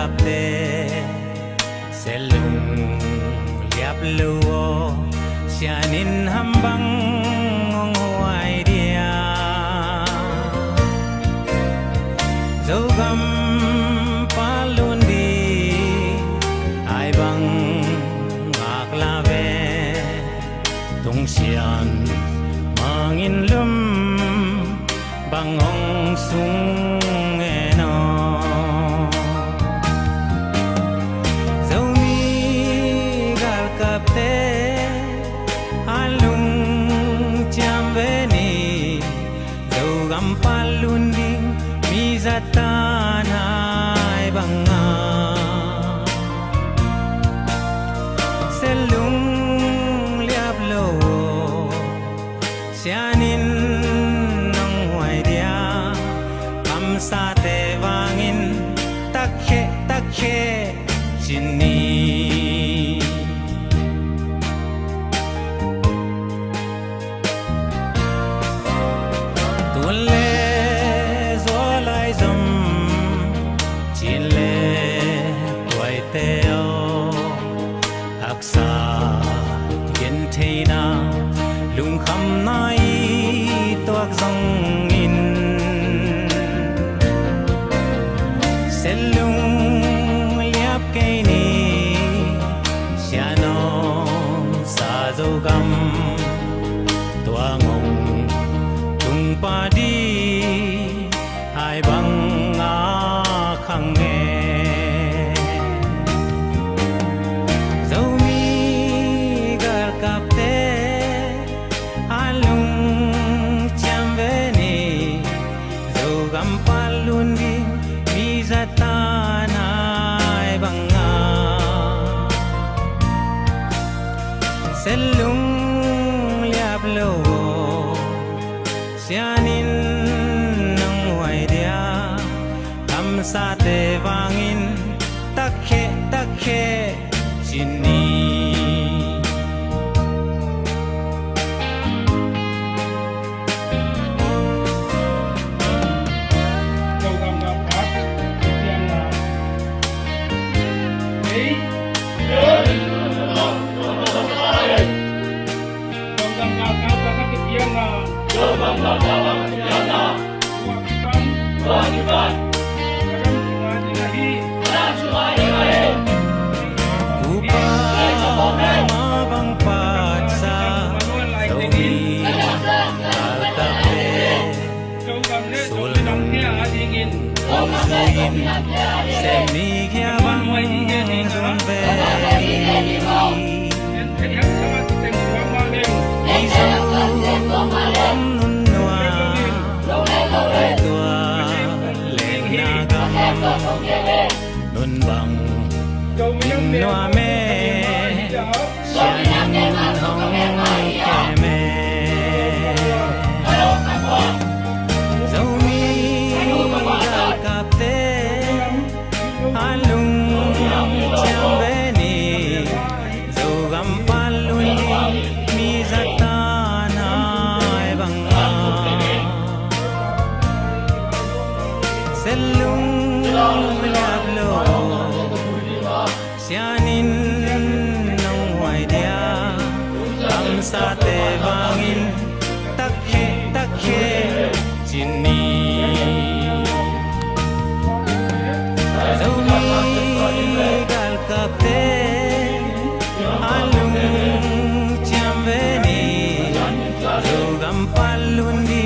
kapte selung liap luo sianin hambang ngongwai dia zogam palundi ai bang aklave tung sian mangin lum bangong sung eno zomi gal kapte alung chambeni zogam palunding mizatan hai banga selung liap lo sianin sa te vangin takhe chini tulle zolai zum chile toy teo aksa gen theina lung kham nai toak zong in selung liap kaini sianom sa zogam tuangong tung padi hai bang a khange zomi gar kapte alung chambeni zogam palundi mizatan hai banga selung liap lo sianin nang wai dia kam sa te vangin takhe chini semigya bang zambe nun bang noa me sianin hong keme zomi gal kapte alung chambeni zogam palundi mizatan hai banga selung liap lo sianin nang wai dia kam sa te vangin takhe chini zomi gal kapte alung chambeni zogam palundi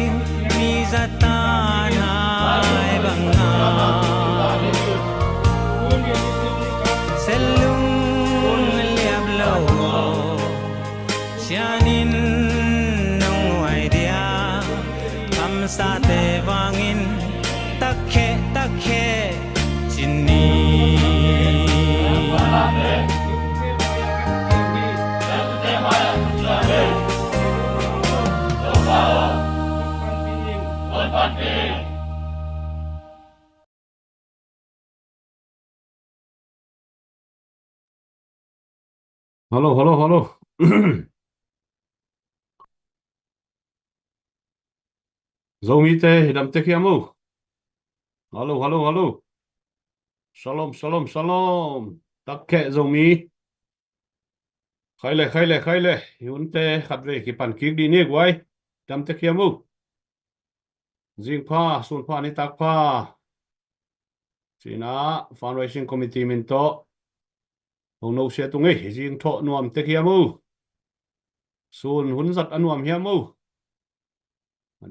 mizatan hai banga selung liap lo sianin nang wai dia kam sa te vangin takhe chini Halo, halo, halo. Zo mite, hidam teki amu. Halo, halo, halo. Shalom, shalom, shalom. Tắc kệ dầu mi. Khai lệ. Yun te khát về cái bàn kik đi nè quay. Chăm te kia mu. Jing pa, sun pa ni tak pa. Sina fundraising committee min to. Hong no se tung ấy. Jing to nuam te kia mu. Sun hun zat anuam hiya mu.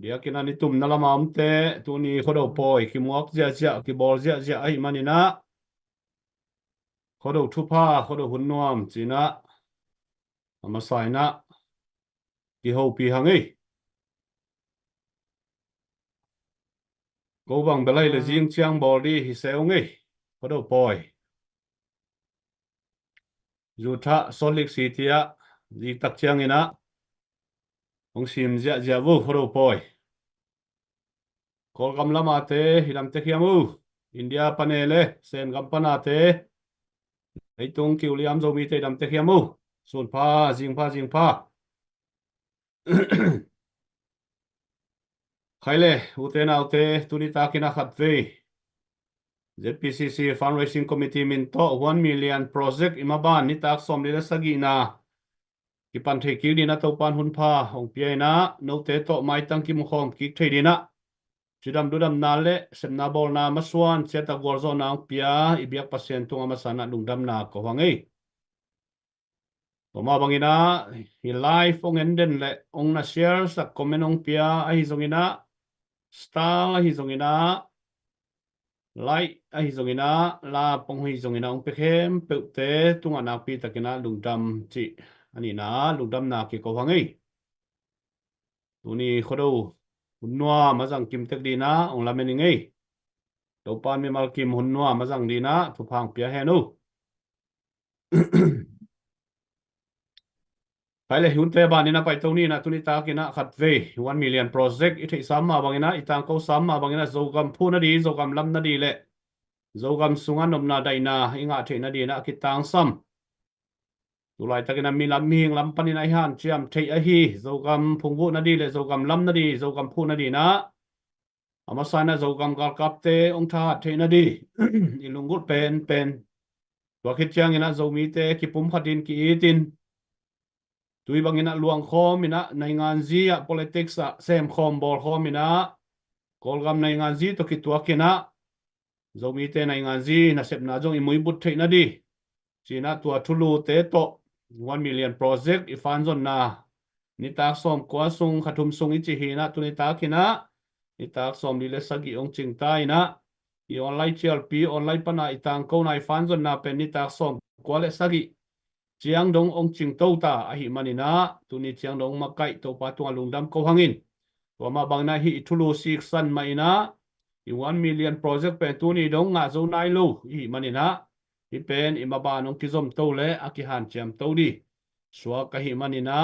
Dia kina ni tum nalamam te. Tu ni khodo poi. Ki muak zia. Ki bol zia. Ay manina. Khodo tupa. Khodo hun nuam. Sina. Amasay na. Ki ho pi hang ấy. Cố bằng belai là riêng chiang bò đi thì sẽ ông ấy có đầu bòi dù thạ son lịch sĩ thì á gì tắc chiang ấy nè ông sim dạ vô có đầu bòi có gam lama te hi lam te khiam u India panele sen gam pana te ấy tung kiu liam zo mi te lam te khiam u sun pa khai le u te nào te tu ni ta kina khat ve ZPCC fundraising committee min to 1 million project imaban ni tak som le sagi na ki pan thei ki dina to pan hun pha ong pi na no te to mai tang ki mu khom ki thei dina chidam dudam na le sem na bol na maswan cheta gorzo na ong pia ibyak pasien tung ama sana dungdam na ko hangai to ma bangina hi live ong enden le ong na share sa comment ong pia ai zongina star hi zongina lại ai dùng ina la pong hui dùng ina ông pekhem pe te tung anak pi takina lungdam chi ani na lungdam na ki ko hangai tuni khodo hunwa mazang kim tek dina ong lamen ngai to pan mi mal kim hunwa mazang dina thu phang pia henu phải là hun te ban ina pai to ni na tuni ta kina khat ve 1 million project i thei sam ma bangina itang ko sam ma bangina zogam phuna di zogam lam na di le zogam sunga nomna daina inga theina di na kitang sam tulai takina mi lam mi lam panin ai han chiam thei a hi zogam phungbu na di le zogam lam na di zogam phu na di na amasana zogam gal kapte ong tha theina di ilungut pen wa khit chiang ina zomi te ki pum khatin ki itin tui bangina luang khom ina naingan zia politics a sem khom bol khom ina kolgam naingan zi to ki tuakina zomi te naingan zi na sep na jong imui but theina di china tua thulu te to 1 million project ifan zon na ni tak som kwa sung khathum sung ichi hi na tu ni tak hina ni tak som li le sagi ong ching tai na i online chlp online pana itang ko nai fan zon na pen ni tak som kwa le sagi chiang dong ong ching to ta a hi manina tu ni chiang dong ma kai to pa tu lungdam ko hangin to ma bang na hi thulu sik san mai na i 1 million project pen tu ni dong nga zo nai lu hi manina hi pen imaba nong kizom to le akihan chiam to di suwa kahi manina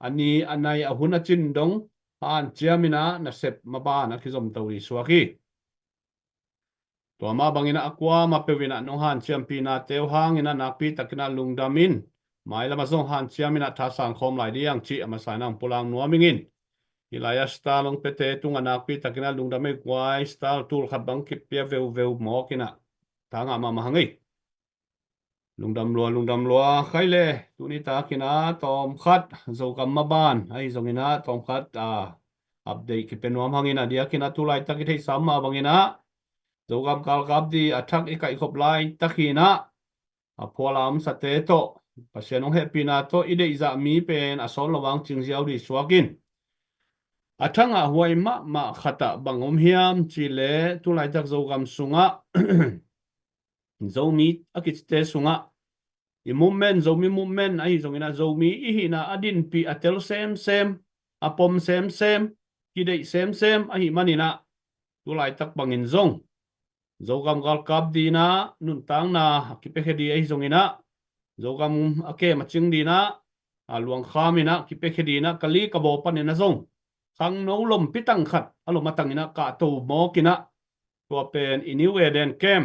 ani anai ahuna chin dong han chiamina na sep maba na kizom to di suwa ki to ma bangina akwa ma pewina no han chiam pi na teu hang ina nakpi takina lungdamin mai lama zong han chiamina tha sang khom lai diang chi ama sanang pulang nuamingin ilaya stalong pete tunga nakpi takina lungdame kwai stal tul khat bang kip pia veu mo kina tanga ma mahangai lungdam lua khai le tu ni ta kina tom khat zo kam ma ban ai zong ina tom khat update ki penuam hangina dia kina tu lai ta ki thei sam ma bangina zo kam kal kap di athak ikai khop lai takina apholam sate to pasianong happy na to ide za mi pen asol lawang chingziaw di swakin athanga huai ma khata bangom hiam chile tu lai tak zo kam sunga zomi akite sunga i movement zomi movement ai zongina zomi i hina adin pi atel sem apom sem kidei sem ai manina tulai tak bangin zong zogam gal kap dina nun tang na ki pe khedi ai zongina zogam ake maching dina aluang khamina ki pe khedi na kali ka bo panina zong khang no lom pitang khat aloma tangina ka to mo kina to pen iniwe den kem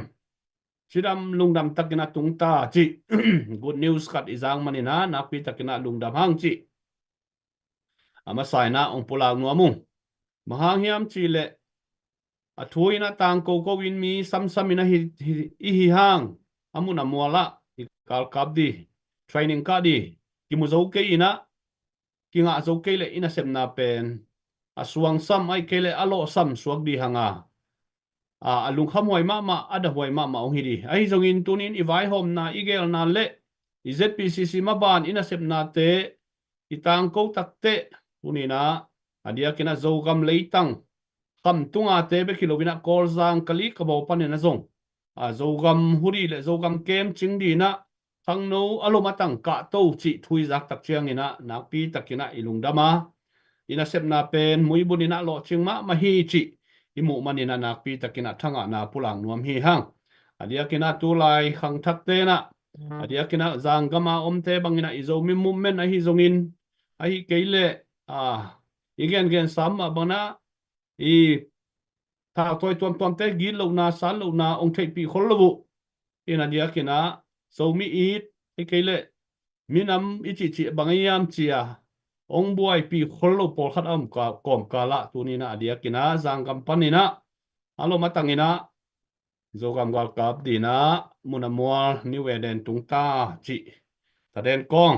chidam lungdam takina tungta chi good news kat izang manina napi takina lungdam hang chi ama saina ong pulang nuamu mahang hiam chi le thui na tang ko win mi sam ina hi hang amuna muala kal kap di training ka di ki mu zo ke ina ki nga zo ke le ina sem na pen suang sam ai ke le alo sam suak di hanga alung kham hoi ma ada hoi ma ong hi di ai zong in tunin i vai hom na igel na le i ZPCC ma ban ina sep na te itang ko tak te tunina adia kina zo gam leitang kam tunga te be kilowina kol zang kali ka bo pan na zong zo gam huri le zo gam kem ching di na thang no alo matang ka to chi thui zak tak chiang ina nak pi takina ilung dama ina sep na pen mui bunina lo ching ma hi chi imu manina nak pi takina thanga na pulang nuam hi hang adia kina tu lai khang thak te na adia kina zang gama om te bangina izo mi mummen a hi zongin a hi keile igen gen sam bana i ta toi tuam te gil lo na san lo na ong thei pi khol lo ina dia kina so mi it hi keile minam ichi bangayam chia ong buai pi khol lo pol khat am ka kom kala tunina adia kina zang kam panina alo matangina zogam gal kap dina munamwal ni weden tungta chi taden kong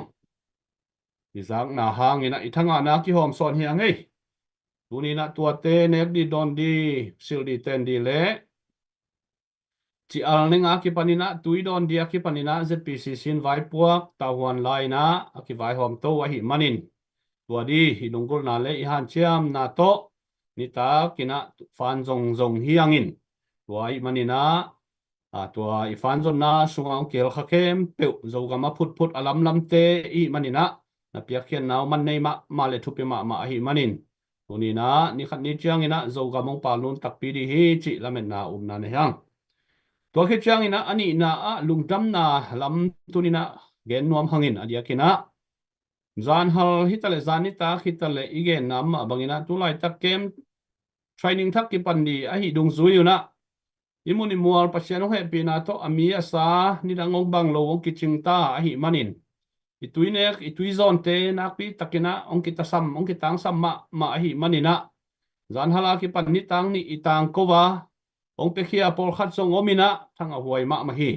izak na hangina ithanga na ki hom son hiang ei tunina tuate nek di don di sil di ten di le chi al ninga ki panina tui don dia ki panina ZPC sin vai puak tawan lai na aki vai hom to wa hi manin tua di hidungkul na le ihan chiam na to nita kina fan zong hiangin tua i manina tua i fan zon na sungang kel khakem pe zo gama phut alam te i manina na piak khian naw man nei ma le thupi ma hi manin tunina ni khat ni chiang ina zo gamong palun takpi di hi chi lamen na na ne hang tua khi chiang ina ani na lungdam na lam tunina gen nuam hangin adia kina zan hal hitale zanita hitale igen nam bangina tulai takem training thak ki pandi a hi dung zuyuna imuni mual pasiano he pina to amia sa ni dangong bang lo ong kiching ta a hi manin itui zon te nakpi takina ong kita sam ong kitang sam ma a hi manina zan hala ki pan ni tang ni itang kova ong pe khia pol khat song omina thanga huai ma hi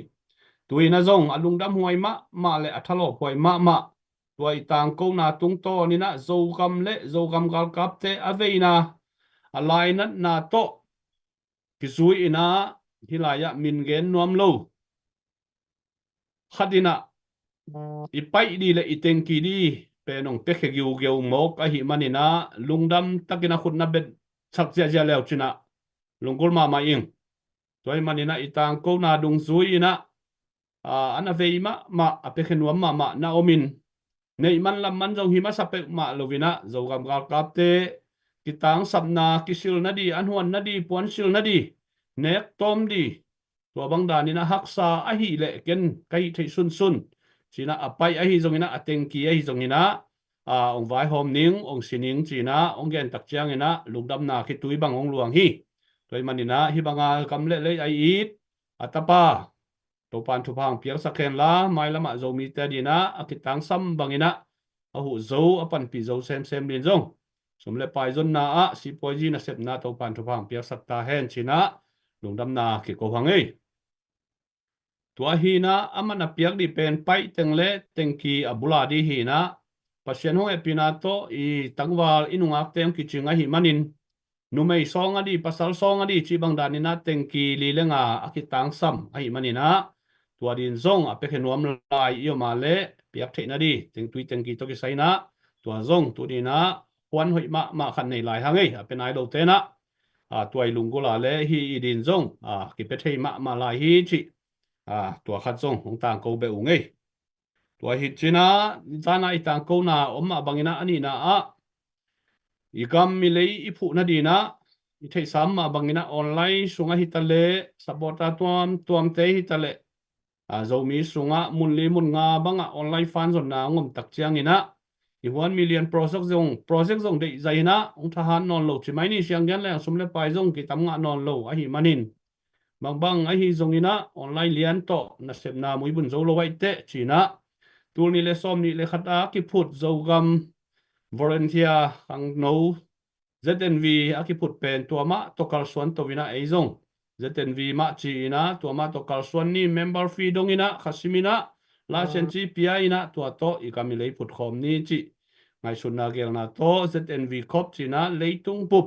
tuina zong alungdam huai ma le athalo huai ma tuai tang ko na tung to ni na zo gam le zo gam gal kap te aveina alai na to kisui ina hilaya min gen nuam lo khadina ipai di le itengki di penong pekhe giu mok a hi manina lungdam takina khutna bet chak ja lew china lungkul ma ing toy manina itang ko na dung zui ina ana veima ma apekhe nuam ma na omin nei man lam man jong hima sape ma lovina zogam gal kapte kitang sabna kisil na di anhuan na di puan sil na di nek tom di to bang dani na haksa a hi le ken kai thei sun china apai a hi zongina atengki a hi zongina ong vai hom ning ong sining china ong gen tak chiang ina lungdam na khi tui bang ong luang hi toy manina hi banga kam le ai it atapa to pan thu phang piang sakhen la mai lama zo mi ta dina akitang sam bangina a hu zo apan pi zo sem din zong somle pai zon na si poji na sep na to pan thu phang piang sakta hen china lungdam na ki ko hangai tua hi na amana piak di pen pai tengle tengki abula di hi na pasien hong epinato i tangwal inungak tem ki chinga hi manin numei songa di pasal songa di chi bang danina tengki lilenga akitang sam ai manina tua din zong apekhe nuam lai iyo male piak the na di tengtui tengki to ki saina tua zong tu di na kwan hoi ma khan nei lai hangai apenai lo te na tuai lungula le hi din zong ki pe thei ma lai hi chi tua khat zong hong tang ko be ungei tua hi china zana itang ko na omma bangina ani na igam milei ipu na dina i thei sam ma bangina online sunga hitale sabota tuam te hitale zomi sunga munli mun nga banga online fan zon na ngom tak chiang ina i 1 million project zong de zaina ong thahan non lo chimai ni siang gan le sumle pai zong ki tam nga non lo a hi manin bang a hi zong ina online lian to na sep na mui bun zo lo wai te china tul ni le som ni le khata ki phut zo gam volunteer ang no ZNV aki put pen tua ma to kal suan to vina eizong ZNV ma chi ina tua ma to kal suan ni member fee dong ina khasimina license chi pia ina tua to ikamilei put khom ni chi ngai sunna gel na to ZNV khop chi na leitung pup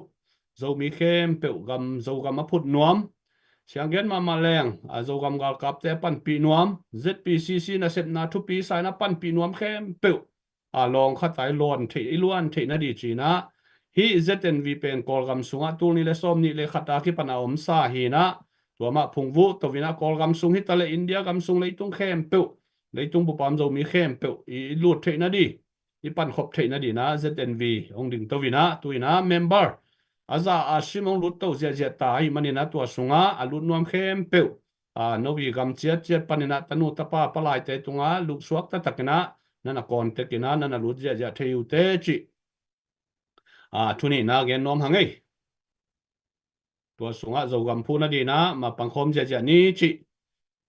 zo mi khem pe gam zo gam ma put nuam siang gen ma leng a zo gam gal kap te pan pi nuam ZPCC na sep na thu pi sai na pan pi nuam khem pe a long khat tai lon the i luan the na di chi na hi ZNV pen kol gam sunga tu ni le som ni le khata ki pana om sa hi na tua ma phungwu to vina kol gam sung hi tale India gam sung leitung khem pe leitung bu pam zo mi khem pe i lut the na di i pan khop the na di na ZNV ong ding to vina tu ina member aza asimong lut to zia zia ta hi manina tua sunga alut nuam khem pe novi gam chiat chiat panina tanu tapa palai te tunga luk suak ta takina nana kon te kina nana lut zia zia theu te chi thuni na gen nom hangai tua sunga zo gam phu na di na ma pangkhom zia zia ni chi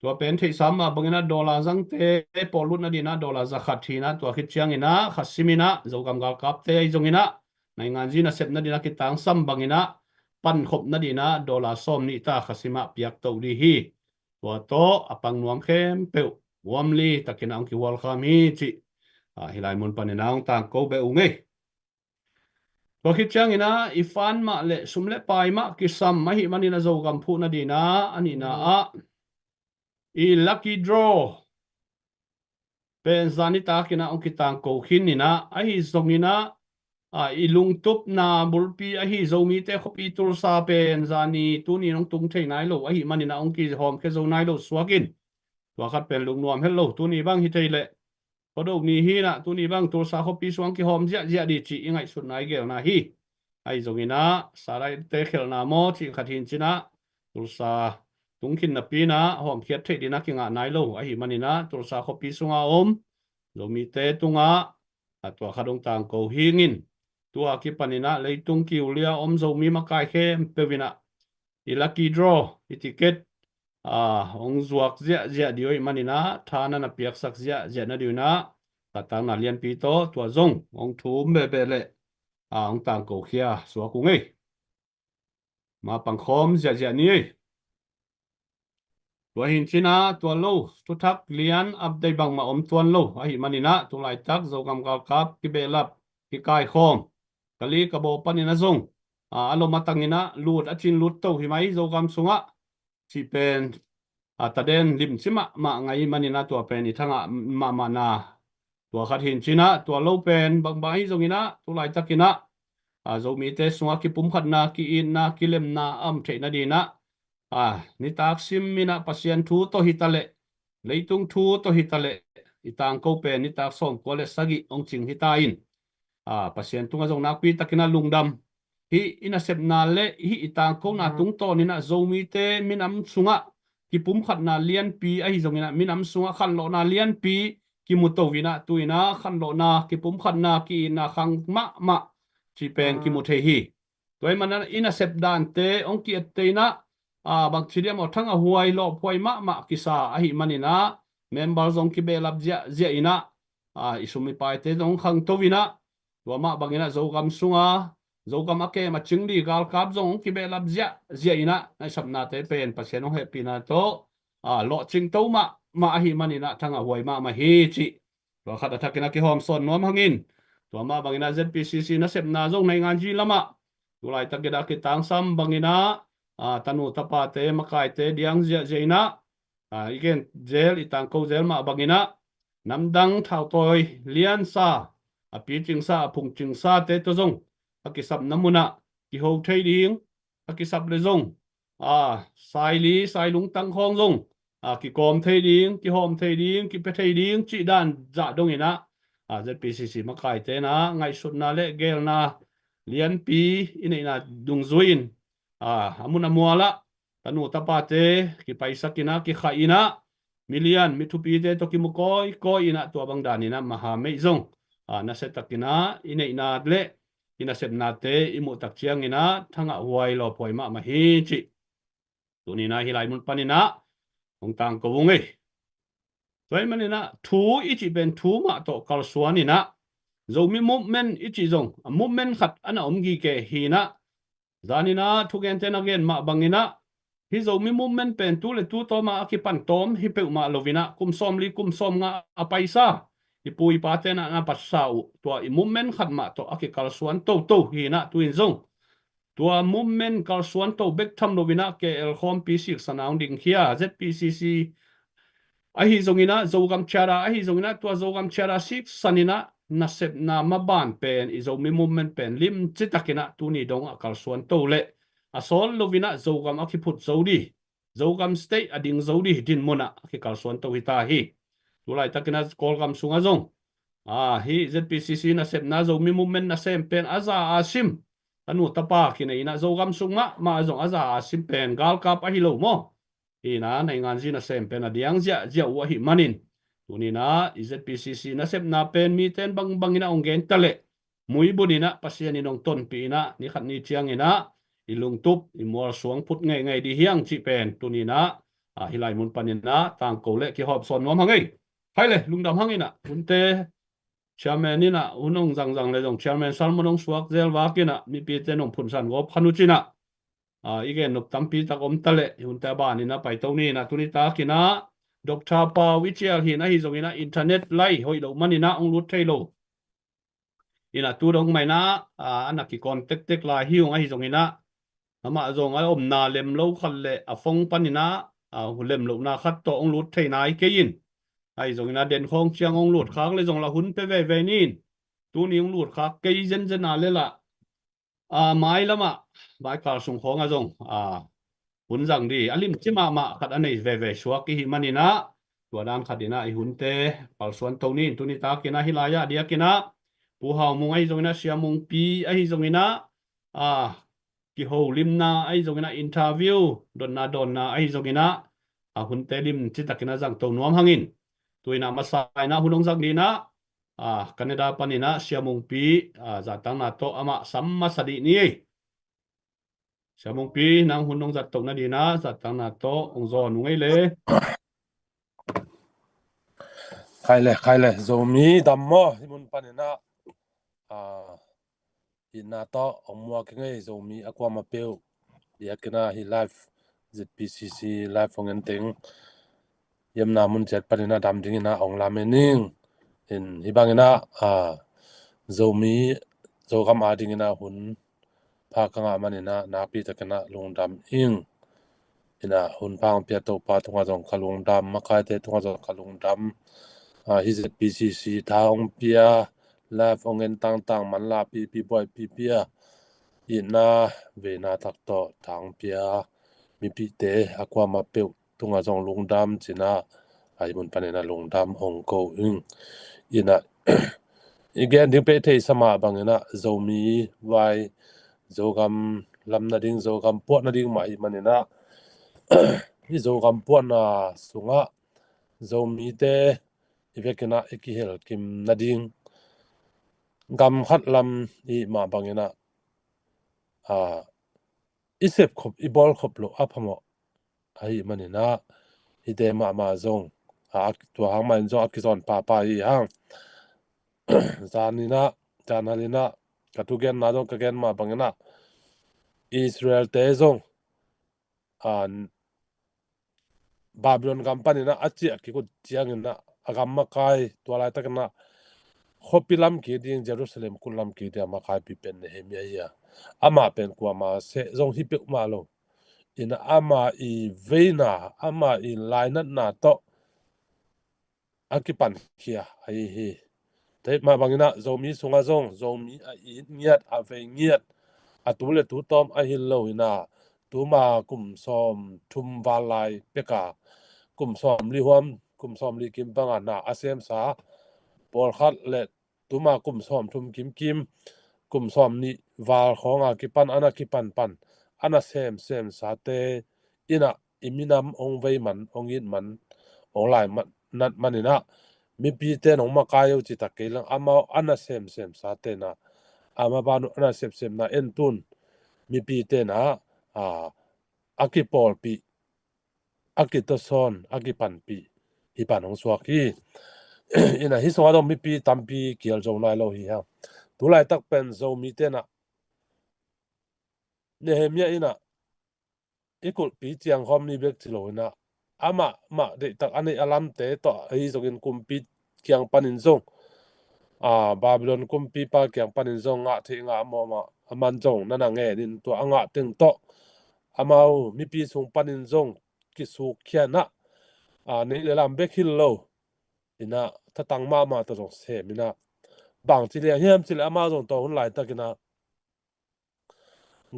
tua pen thei sam ma bangina dola zang te polut na di na dola zakhat thi na tua khit chiang ina khasimina zo gam gal kap te zongina nai ngan ji na sep na di na kitang sam bangina pan khop na di na dola som ni ta khasima piak to di hi tua to apang nuam khem pe wamli takina ang ki wal khami chi hilai mun paninang tang ko be unge tua khit chiang ina ifan ma le sumle pai ma kisam ma hi manina zo gam phu na di na ani na i lucky draw pen zani ta kina ong kitang ko khin ni na a hi zongina i lung tup na bulpi a hi zomi te khopi tur sa pen zani tu ni nong tung thei nai lo a hi manina ong ki hom ke zo nai lo swakin tua khat pen lung nuam hello tu ni bang hi thei le podo ni hi na tu ni bang tur sa khopi swang ki hom zia zia di chi ingai sut nai gel na hi ai zongina sarai te khel na mo chi khathin china tur sa tungkin na pina hom khiat thei dina kinga nai lo a hi manina tur sa khopi sunga zomi te tunga atwa khadong tang ko hingin tua ki panina leitung ki ulia zomi makai khem pevina i lucky draw i ticket ong zuak zia zia dioi manina thana na piak sak zia zia na diuna tatang na lian pi to tua zong ong thum be be le ong tang ko khia suwa ku ngei ma pangkhom zia zia ni tua hin china tua lo tu thak lian update bang ma tuan lo a hi manina tu lai tak zo gam gal kap ki belap ki kai khom kali ka bo panina zong alo matangina lut achin lut to hi mai zo gam sunga chi pen taden lim chima ma ngai manina tua pen i thanga ma na tua khat hin china tua lo pen bang bai zongina tu lai takina zo mi te sunga ki pum khat na ki in na ki lem na the na di na ni taksim mina pasien thu to hitale leitung thu to hitale itang ko pe ni tak som ko le sagi ong ching hitain pasien tunga jong na pi takina lungdam hi ina sep na le hi itang ko na tung to ni na zomi te minam sunga ki pum khat na lian pi a hi jong ina minam sunga khan lo na lian pi ki muto wina tuina khan lo na ki pum khat na ki na khang ma chi peng ki mu the hi toy man ina sep dan te ong ki te na bang chidia mo thanga huai lo phoi ma kisa a hi manina member zong ki belap zia zia ina isumi pai te dong khang to wina wa ma bangina zo gam sunga zo gam ake ma chingdi gal kap zong ki belap zia zia ina nai sapna te pen pasien ong happy na to lo ching to ma a hi manina thanga huai ma hi chi to khat athakina ki hom son nom hangin to ma bangina ZPCC na sep na zong nai ngan ji lama tulai takida ki tang sam bangina tanu tapa te makai te diang zia zeina igen zel itang ko zel ma bangina namdang thau toy lian sa pi ching sa phung ching sa te to zong akisap namuna ki ho thei ding akisap le zong sai li sai lung tang khong zong ki kom thei ding ki hom thei ding ki pe thei ding chi dan za dong ina ZPCC makai te na ngai sut na le gel na lian pi ina dung zuin amuna muala tanu tapate ki paisa kina ki khaina milian mithupi te to ki mukoi ko ina to bang danina maha meizong na setakina ina le ina sepna te imu tak chiang ina thanga huai lo poima ma hi chi tunina hilai mun panina ong tang ko wunge toy manina thu ichi ben thu ma to kal suanina zomi movement ichi zong movement khat ana omgi ke hina zanina thugen ten again ma bangina hi zomi movement pen tu le tu to ma akipan tom hi pe ma lovina kum som nga apaisa ipui pa te na pasau tua i movement khat ma to akikal suan to hina tuin zong tua movement kal suan to bek tham lovina ke el khom pc surrounding here zpcc ahi zongina zogam chara ahi zongina tua zogam chara sik sanina na sep na maban pen izo mi movement pen lim chitakina tuni dong akal suan to le asol lovina zogam akiput zodi zogam stay ading zodi din mona akikal suan to hita hi tulai takina kolgam sunga zong hi zpcc na sep na zo mi movement na sem pen aza asim anu tapa kina ina zogam sunga ma zong aza asim pen gal kap ahilo mo ina na ngan zina sem pen adiang zia wa hi manin tunina izpcc na sep na pen mi ten bang ina ongen tale mui bunina pasian inong ton pi ina ni khat ni chiang ina ilung tup imol suang put ngai di hiang chi pen tunina hilai mun panina tang ko le ki hop son nom hangai hai le lungdam hangina unte chairman ina unong zang le jong chairman salmonong suak zel wakina mi pi tenong phunsan go phanuchina igen nop tampi tak om tale hun ta ba ni na pai to ni na tuni ta kina Dr. Pa Wichial hi na hi zong ina internet lai hoi lo mani na ong lut thei lo ina tu dong mai na anak ki contact tek lai hi ong hi zong ina ama zong ai om na lem lo khal le a phong panina hu lem lo na khat to ong lut thei nai ke yin ai zong ina den khong chiang ong lut khang le zong la hun pe ve nin tu ni ong lut khak ke zen zen na le la mai lama bai kal sung khong a zong hun rằng đi alim chi ma khat anei ve suwa ki hi manina tua dan khatina I hunte pal suan tonin tuni ta kina hilaya dia kina pu hau mung ai zongina siamung pi ai zongina ki ho limna ai zongina interview donna ai zongina hunte lim chi takina jang to nuam hangin tuina masai na hunong jang dina Canada panina siamung pi zatang na to ama samma sadi ni Siamong pi nang hunong zat tok na dina zatang na to ong zo nungai le khai le zomi dammo himun panina ina to omwa kengai zomi akwa mapeu yakina hi live zpcc live fongen teng yemna mun chat panina dam dingina ong lamening in hibangina zomi zogam adingina hun phakanga manina napi takana lungdam ing ina hun phang pia to pa thunga jong khalungdam makai te thunga jong khalungdam hi zpcc thaung pia la fongen tang man la pi boy pi pia ina ve na tak to thang pia mi pi te akwa ma pe thunga jong lungdam china ai mun panena lungdam ong ko ing ina igen ding pe the sama bangena zomi wai zogam lamna ding zogam pot na ding mai manena hi zogam pot na sunga zomi te ivekena ikihel kim na ding gam khat lam I ma bangena isep khop ibol khop lo aphamo ai manena ide ma zong to hang man zo akizon pa I hang zanina janalina katugen na dong kagen ma bangena Israel te zong Babylon company na achi akikut chiangin na agam makai tualai takna khopilam ki ding Jerusalem kulam ki dia makai pi pen Nehemia ya ama pen kwa ma se zong hi pe ma lo ina ama I veina ama I lainat na to akipan kia ai hi te ma bangina zomi sunga zong zomi a I ngiat a ve ngiat atule tu tom a hi lo ina tuma kum som thum walai peka kum som li huam kum som li kim banga na asem sa por khat le tuma kum som thum kim kum som ni wal khonga ki pan ana ki pan ana sem sa te ina iminam ong vei man ong in man ong lai man nat manina mi pi te nong ma kayo chi takelang ama ana sem sa te na ama banu ana sem na entun mi pi te na akipol pi akito son akipan pi hi panong suak hi ina hi so do mi pi tampi kial zo nai lo hi ha tu lai tak pen zo mi te na Nehemia ina ikul pi tiang hom ni bek tilo ina ama ma de tak ani alam te to hi zogin kumpi kiang panin zong Babylon kumpi pa kiang panin zong nga thi nga mo ma aman zong nana nge din to anga ting to amao mi pi sung panin zong ki su khiana nei le lam bek hil lo ina tatang ma to zong se mina bang chi le hiam chi le ama zong to hun lai takina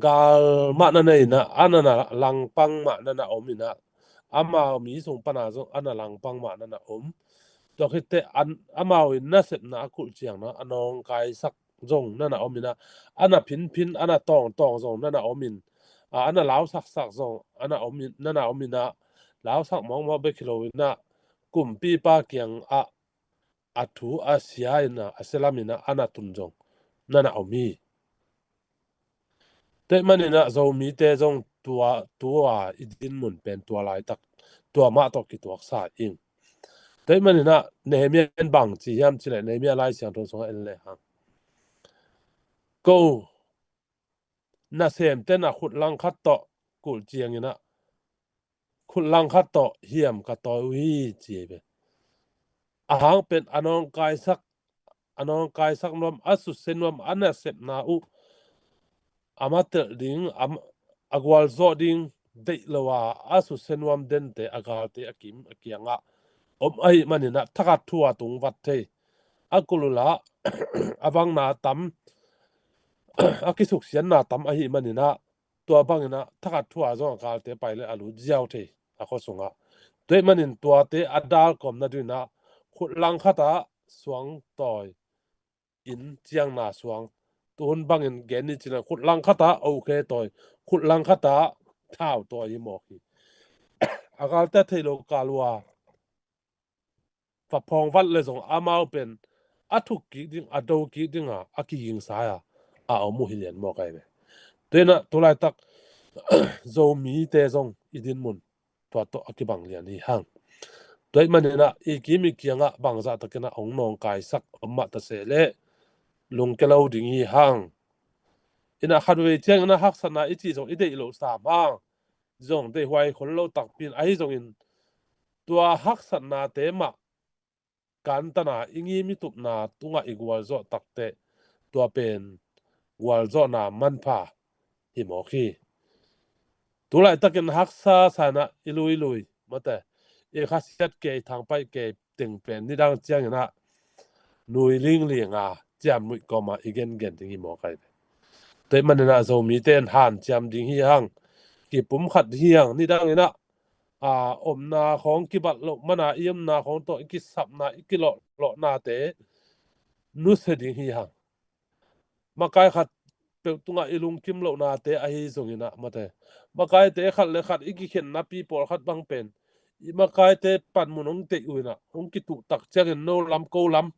gal ma na nei na anana lang pang ma na na omina ama mi sung pana zong ana lang pang ma na na to khite an amao in na set na kul chiang na anong kai sak zong na na omina ana phin ana tong zong na na omin ana lao sak zong ana omin na na omina lao sak mong mo be kilo na kum pi pa kiang thu sia ina aselamina ana tun zong na na omi te manina zo mi te zong tua idin mun pen tua lai tak tua ma to ki tuak sa ing te manina Nehemia en bang chi yam chi le Nehemia lai siang thong song en le ha ko na sem te na khut lang khat to kul chiang ina khut lang khat to hiam ka to wi chi be ahang pen anong kai sak nom asu senom ana sep na amatel ding agwal zo ding de lawa asu senwam den te agal te akim akianga ai manina thakat thua tung wat the akulula awang na tam akisuk sian na tam ahi manina tua bangina thakat thua zo agal te paile alu jiao the akho sunga te manin tua te adal kom na duina khut lang khata suang toy in chiang na suang tun bangin geni china khut lang khata okay toy khut lang khata thao toy hi mo hi agal ta thelo kalwa fa phong vat le zong amao pen athuk ki ding ado ki dinga aki ing sa ya mu hi len mo kai be tena tulai tak zo mi te zong idin mun to akibang lian hi hang toy manina ikimi kianga bangza takena ong nong kai sak amma ta se le lung ke lo ding hi hang ina khatwe chiang na hak sana ichi zong ide ilo sa ma zong de huai khol lo tak pin ai zong in tua hak sana te ma kan tana ingi mi tup na tunga igwal zo takte tua pen wal zo na man pha hi mo khi tulai takin hak sa sana ilui mate e khasiat ke thang pai ke ting pen ni dang chiang na nui ling linga jam mui ko ma igen gen tingi mo kai te manina zo mi ten han jam ding hi hang ki pum khat hiang ni dang ina om na khong ki bat lo mana yem na khong to ki sap na ki lo na te nu se ding hi hang makai khat pe tunga ilung kim lo na te a hi zongina mate makai te khat le khat iki khen na pi por khat bang pen makai te pan munong te uina ong ki tu tak chang no lam ko lam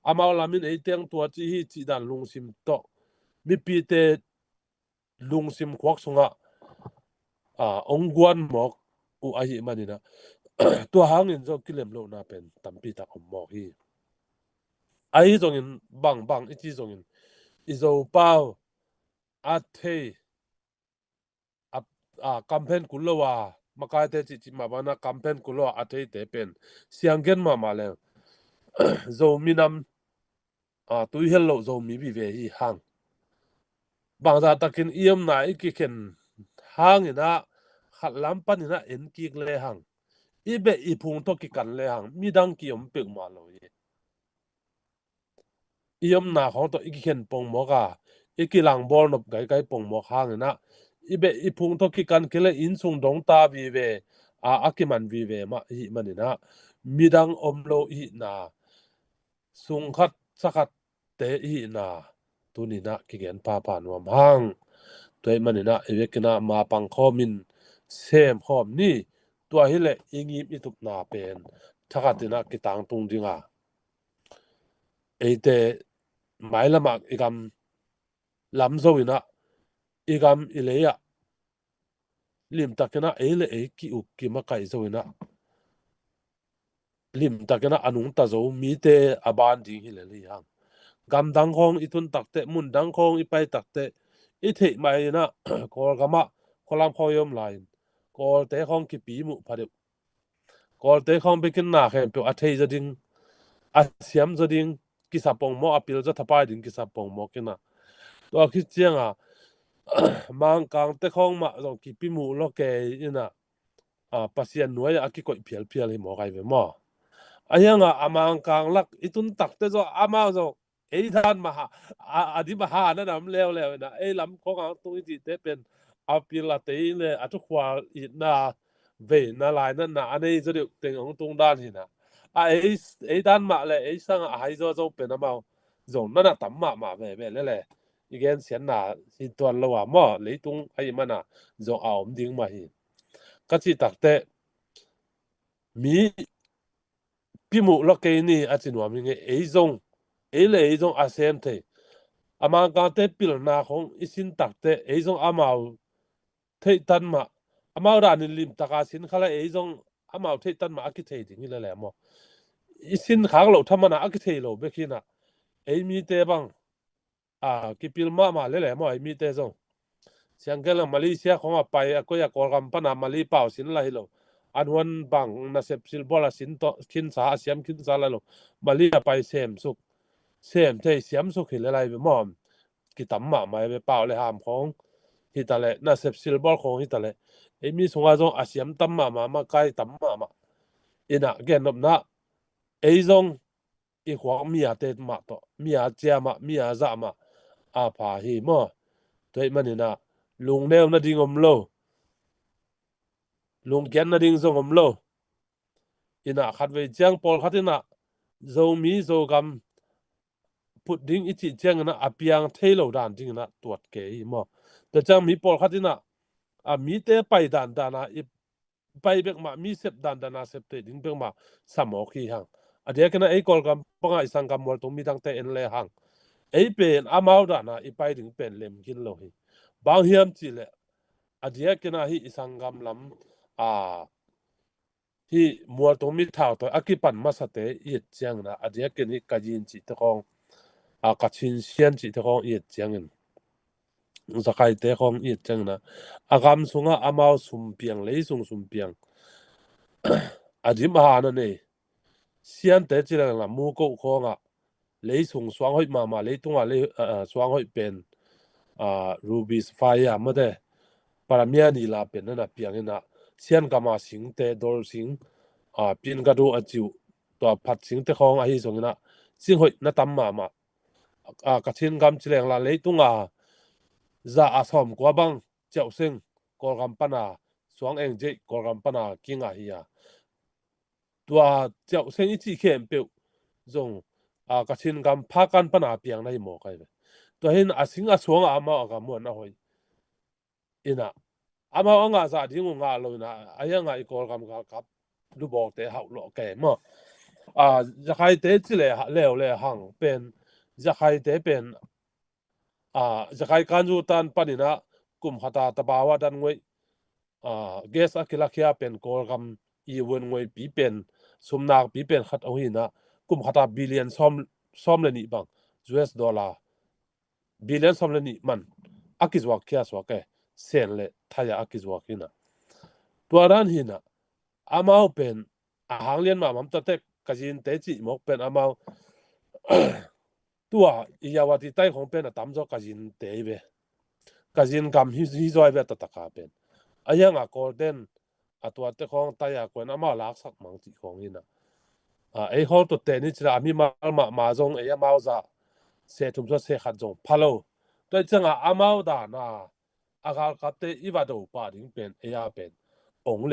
amao lamin e teng tua chi hi chi dan lung sim to mi pi te lung sim khwak sunga ong guan mok a hi manina tua hangin zo kilem lo na pen tampi ta om mo hi ai zongin bang ichi zongin izo pau a the campaign kulowa makai te chi ma bana campaign kulo a the te pen sianggen ma le zo minam tu hello zo mi bi ve hi hang bang za takin iem na iki ken hang ina khat lam pan ina en ki le hang ibe ipung to ki kan le hang midang ki om pe ma lo ye iem na khong to iki ken pong mo ka iki lang bol nop gai pong mo hang ina ibe ipung to ki kan kele in sung dong ta vi ve akiman vi ve ma hi manina midang om lo hi na sung khat sakat te hi na tunina ki gen pa nuam hang toy manina ewekina ma pang khomin sem khom ni tua hi le ingi mi tup na pen thakatina ki tang tung dinga eite mailama igam lam zo ina igam ileya lim takina ele e ki u ki ma kai zo ina lim takena anung ta zo mi te aban ding hi le li hang gam dang khong itun takte mun dang khong ipai takte i thei mai na kol gama kolam khoyom lain kol te khong ki pi mu phade kol te khong bekin na khem pe a thei za ding a siam za ding ki sapong mo apil za thapa ding ki sapong mo kina to khi chiang a mang kang te khong ma zo ki pi mu lo ke ina a pasien nuai a ki koi phial phial hi mo kai ve mo ayanga amang kang lak itun takte zo ama zo ei than ma adi ma ha na nam leo leo na ei lam ko ang tu ti te pen apila te le atu khwa i na ve na lai na anei zo de teng ong tung dan hi na a ei dan ma le ei sang a hai zo zo pen ma zo na na tam ma ve ve le igen sian na hi tuan lo wa mo le tung ai ma na zo a om ding ma hi ka chi takte mi pi mu lo ke ni a chin wa mi nge ei zong ei le ei zong a sem the ama ka te pil na khong isin tak te ei zong amao thei tan ma amao ra ni lim taka sin khala ei zong amao thei tan ma aki thei ding le le mo isin khang lo thamana aki thei lo be khina ei mi te bang a ki pil ma le le mo ei mi te zong siang ke lang Malaysia khong a pai a ko ya kol gam pa na mali pau sin la hi lo anwan bang na sep sil bola sin to kin sa siam kin sa la lo mali a pai sem suk xem thế xiêm số khi lại về mồm cái tấm mà về bảo lại hàm không thì ta lại na xếp silver không thì ta lại em mi xong rồi à xiêm tấm mà cái tấm mà ina cái nộp na ấy giống cái khoang mi à tết mà to mi à chia mà mi à dạ mà à phá hi mà thế mà nè lùng neo na ding lô lùng kiến na ding zong lô ina khát về giang pol khát ina dâu mi dâu gam put ding ichi chang na apiang thailo dan ding na tuat ke hi mo ta chang mi pol khatina a mi te pai dan dana i pai bek ma mi sep dan dana sep te ding bek ma samo khi hang adia kana ei kol gam panga isang gam wal to mi dang te en le hang ei pen amau dana i pai ding pen lem kin lo hi bang hiam chi le adia kana hi isang gam lam a hi mual to mi thau to akipan masate i chang na adia ken hi kajin chi te kong a kachin sian chi te kong i changin zakai te kong i chang na agam sunga amao sum piang le sum piang adim ha na ne sian te chi la mu ko khonga le swang hoi ma le tunga le swang hoi pen ruby fire ma de paramia ni la pen na piang na sian kama sing te dol sing pin ga do achiu to phat sing te khong a hi song na sing hoi na tam ma kachin gam chileng la le tunga za asom kwa bang cheu sing kol gam pana suang eng je kol gam pana kinga hiya tua cheu sing ichi khem pe zong kachin gam pha kan pana piang nai mo kai to hin asing a suang ama ga mo na hoi ina ama anga za ding nga lo na aya nga i kol gam ga kap lu bo te hau lo ke mo zakai te chile le hang pen zakai te pen zakai kanju tan panina kum khata tabawa dan ngoi gas akila khia pen kol gam i won ngoi pi pen sumnak pi pen khat au hi na kum khata billion som le ni bang US dollar billion som le ni man akizwa khia swa ke sen le thaya akizwa khina tuaran hina amao pen a hanglian ma mam ta tek kajin te chi mok pen amao tua iyawati tai khong pen atam zo kajin te be kajin gam hi zoi be ta taka pen ayang a golden atwa te khong taya kwen ama lak sak mang ti khong ina ei ho to te ni chira mi ma zong e amao za se thum zo se khat zong phalo to changa amao da na agal kapte iwa do pa ding pen eya pen ong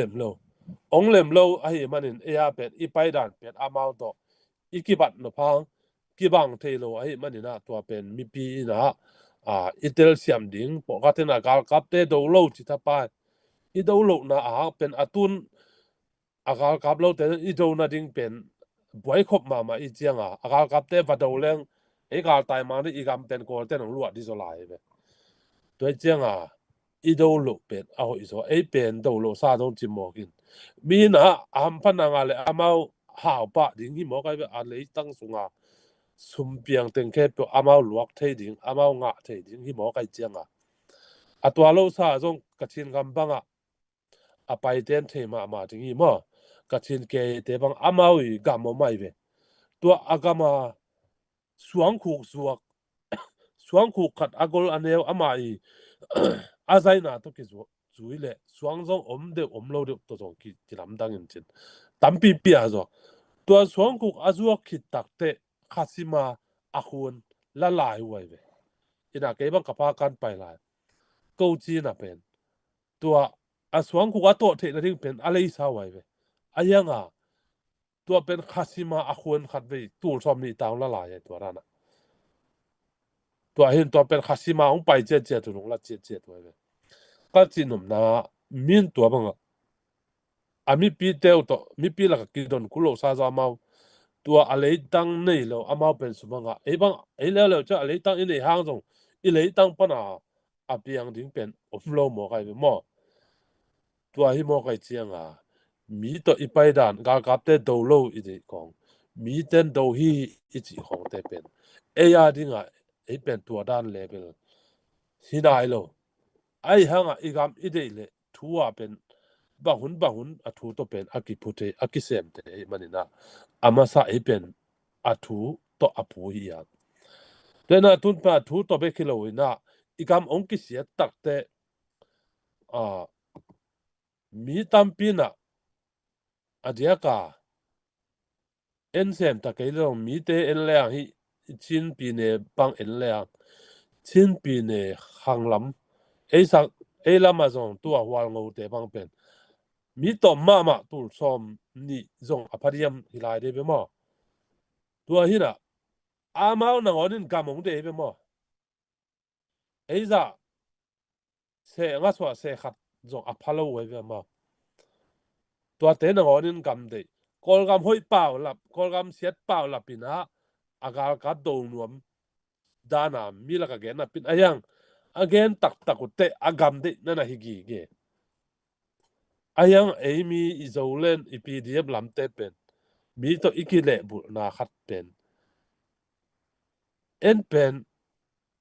lem lo a hi manin eya pen i pai dan pen amao to ikibat no phang kibang thelo a hi manina to pen mi pi na itel siam ding po ka te na gal kapte do lo chi ta pa i do lo na pen atun agal kap lo te i do na ding pen boy khop ma i chianga agal kap te va do leng e gal tai ma ni i gam ten ko ten lu di zo lai be to chianga i do lo pen a ho i so e pen do lo sa dong chi mo kin mi na am pan na nga le amao hào pa ding hi mo kai be a lei tang sunga sum piang teng khe pe amao luak thei ding amao nga thei ding hi mo kai chianga atwa lo sa zong kachin gam banga a pai ten thei ma ding hi mo kachin ke te bang amao i gam mo mai ve tua agama suang khuk suak suang khuk khat agol aneu ama i azai na to ki zui le suang zong om lo de to zong ki lam dang in chin tam pi pi a zo tua suang khuk azuak khit tak te khasima ahun la lai wai ve ina ke bang kapa kan pai lai câu chi na pen tua a suang khuk a to the na ring pen alei sa wai ve ayanga tua pen khasima ahun khat ve tul som ni taw la lai tua rana tua hin tua pen khasima ong pai che tu long la che wai ve ka chi nom na min tua bang ami pi teu to mi pi la ki don kulo sa za mau tua alei tang nei lo amao pen sumanga e bang e le cha alei tang in nei hang jong i lei tang pana a piang ding pen om lo mo kai mo tua hi mo kai chianga mi to i pai dan ga kap te do lo i di kong mi ten do hi i chi hong te pen e ya dinga e pen tua dan level hi dai lo ai hanga i gam i de le thua pen bahun a thu to pen aki phute aki sem te manina ama sa e pen a thu to apu hi ya tena tun pa thu to be khilo ina igam ong ki sia tak te a mi tampina adia ka en sem ta ke lo mi te en le hi chin pi ne pang en le chin pi ne hanglam e sa e lama zong tua hwal ngo te bang pen mi to ma tu som ni zong apariam hilai de be mo tua hina amao na ngonin gamong de be mo eiza se nga swa se khat zong aphalo we be mo tua te na ngonin gam de kol gam hoi pau lap kol gam siat pau lapina agal ka do nuam dana mila ka gen na pin ayang again tak te agam de na na higi ge ayang amy izolen ipdf lam te pen mi to ikile bu na khat pen en pen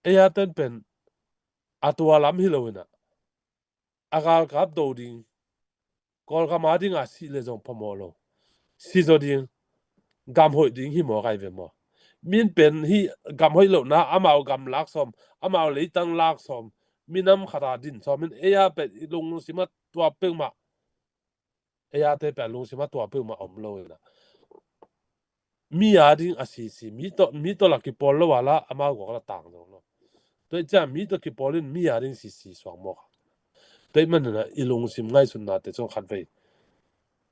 eya ten pen atwa lam hilowina agal kap do ding kol ka ma ding a si le jong pamolo si zo ding gam hoi ding hi mo kai ve mo min pen hi gam hoi lo na amao gam lak som amao le tang lak som minam khara din som min eya pe lung sima tua pe ma eya te pe lung sima tua pe ma om lo na mi a ding a si mi to la ki pol lo wala amao go la tang lo to cha mi to ki polin mi a ding si swang mo te man na ilung sim ngai sun na te chong khat ve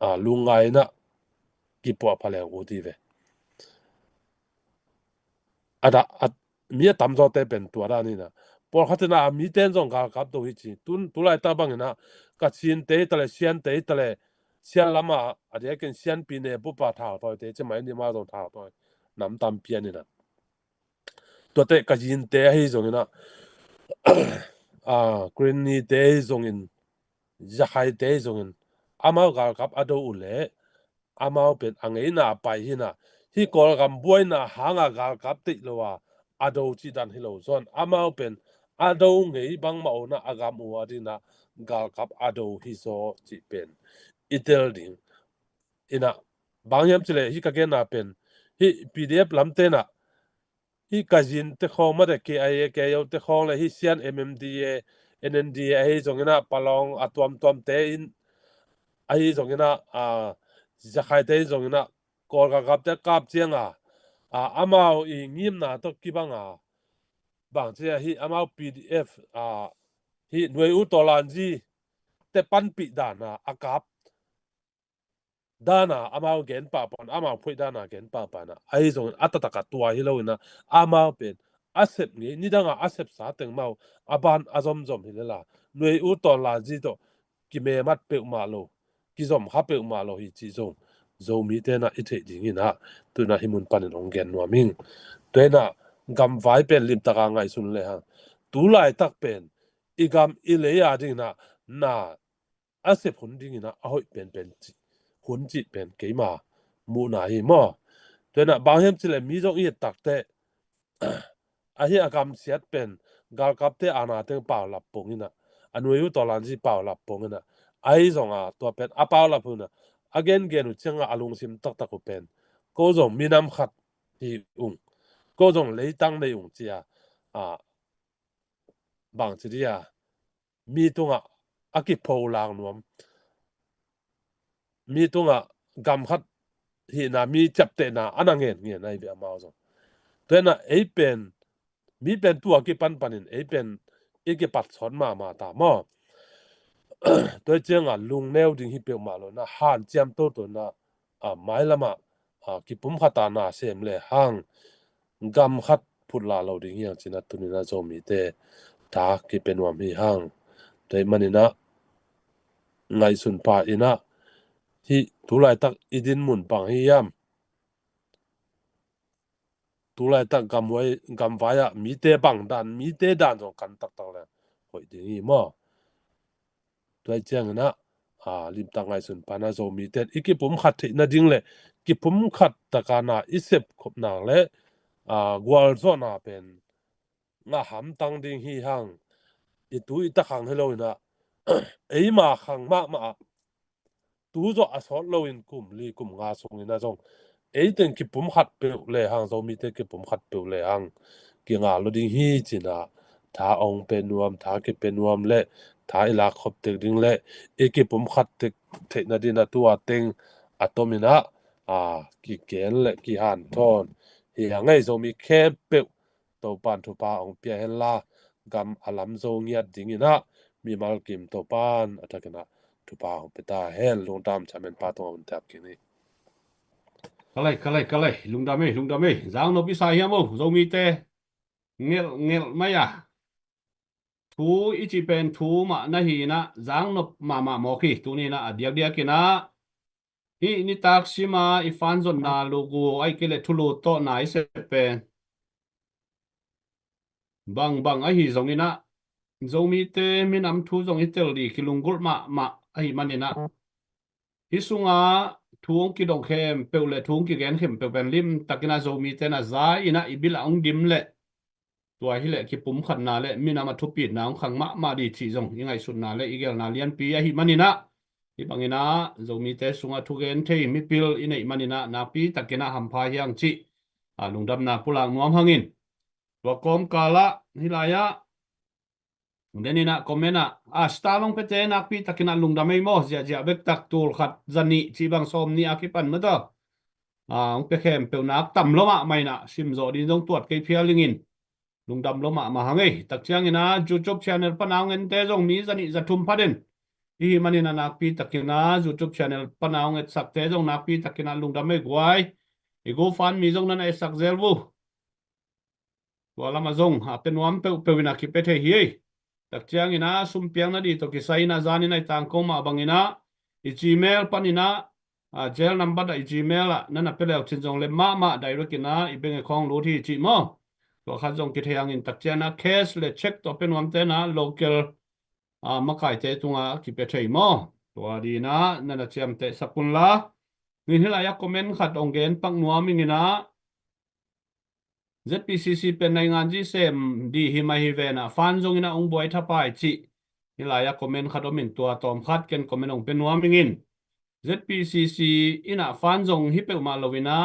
a lungai na ki po phale u ti ve ada at mi tam zo te pen tu ra ni na por khatena mi ten jong ga kap do hi chi tun tu lai ta bang na ka chin te tale sian te tale sian lama ade ken sian pi ne bu pa tha to te che mai ni ma zo tha to nam tam pian ni na to te ka jin te hi jong na green ni te jong in jahai te jong in amao ga kap ado ule amao pen angai na pai hi na hi kol gam buai na hanga gal kap ti lo wa ado chi dan hi lo zon amao pen ado ngei bang ma na agam u adina gal kap ado hi so chi pen itel ding ina bangyam chile hi ka gen na pen hi pdf lam te na hi kajin te khong ma de ke ai ke yo te khong le hi sian mmda nnda hi zong ina palong atwam tom te in ai zong ina zakhai te zong ina kol ka kap te kap chianga amao i ngim na to kibanga bang chia hi amao pdf hi noi u tolan ji te pan pi dana akap dana amao gen pa pon amao phui dana gen pa pa na ai zong atata ka tua hi lo na amao pen asep ni ni danga asep sa teng mau aban azom zom hi la noi u tolan ji to ki me mat pe ma lo ki zom ha pe ma lo hi chi zong zo mi te na i the ding ina tu na himun panin ong gen no ming te na gam vai pen lim taka ngai sun le ha tu lai tak pen igam ile ya ding na asep hun ding ina a hoi pen chi hun chi pen ke ma mu na hi mo tena bang hem chile mi jong i tak te a hi akam siat pen gal kap te ana te paw lap pongina anui u tolan ji paw lap pongina ai zong a to pen a paw lap huna again gen u chenga alung sim tak tak u pen ko zong minam khat hi ko zong lei tang nei chia a bang chi dia mi tunga aki pho lang nuam mi tunga gam khat hi na mi chap te na anangen nge nai bi amao zo tena ei pen mi pen tu aki pan panin ei pen ike pat chon ma ta mo tôi chăng lung neo ding hi pe ma lo na han cham to na mai lama ki pum khata na sem le hang gam khat phut la lo ding yang china tunina zo mi te ta ki penwam hi hang toi manina ngai sun pa ina hi tulai tak idin mun pang hi yam tulai tak gam vaya mi te bang dan mi te dan zo kan tak tak le hoi ding hi mo tôi chăng na lim ta ngai sun pa na zo mi te iki pum khat thi na ding le ki pum khat takana isep khop na le gwal zo na pen nga ham tang ding hi hang i tu i ta khang hello na ei ma khang ma tu zo a sol lo in kum li kum nga song ina jong ei ten ki pum khat pe le hang zo mi te ki pum khat pe le hang ki nga lo ding hi china tha ong pe nuam tha ki pe nuam le tha ila khop te ding le e ki pum khat te the na din a tu a teng atomina ki ken le ki han thon hi hangai zo mi khe pe to pan thu pa ong pia hela gam alam zo ngiat ding ina mi mal kim to pan atakena thu pa ong peta hel long tam chamen pa to on tap kini Kalai lung dame giang no bi sai hiam mo zo mi te ngel mai à thu ichi pen thu ma na hi na giang no ma mo khi tu ni na dia ki na hi ni tak sima I fan zon na logo ai ke le thulu to na I se pen bang ai hi zong ni na zo mi te min am thu zong I tel di ki lung gul ma ai man ni na hi sunga thuong ki dong khem pe le thuong ki gen khem pe ben lim takina zo mi te na za ina ibil ong dim le tua hi le ki pum khat na le min ama thu pi na ong khang ma di chi zong ingai sun na le igel na lian pi a hi manina hi bangina zo mi te sunga thu gen thei mi pil inei manina na pi takina ham pha hiang chi lungdam na pulang nuam hangin tua kom kala hilaya denina komena stalong pete nak pi takina lungdam ei mo ja bek tak tul khat zani chi bang som ni akipan ma to ong pe khem pe nak tam loma mai na sim zo din jong tuat ke phia lingin lungdam loma ma hangai tak chiang ina YouTube channel panang en te jong mi zani zathum phaden hi manina nak pi takina YouTube channel panang et sak te jong nak pi takina lungdam ei gwai I go fan mi jong na sak zel bu wala ma jong pen wam pe wina ki pe the hi tak chiang ina sum piang na di to ki sai na zani nai tang ko ma bangina I gmail panina gel number da gmail nana pelel chin jong le ma direct ina I beng khong lo thi chi mo to kha jong ki thang in tak chiana cash le check to pen wam te na local ma kai te tunga ki pe thei mo to di na nana chiam te sakun la ni hila ya comment khat ong gen pang nuam ina ZPCC pen nai ngan ji sem di hi mai hi vena fan jong ina ong boi tha pai chi hilaya comment khat omin tua tom khat ken comment ong pen nuam in ZPCC ina fan jong hi pe ma lovina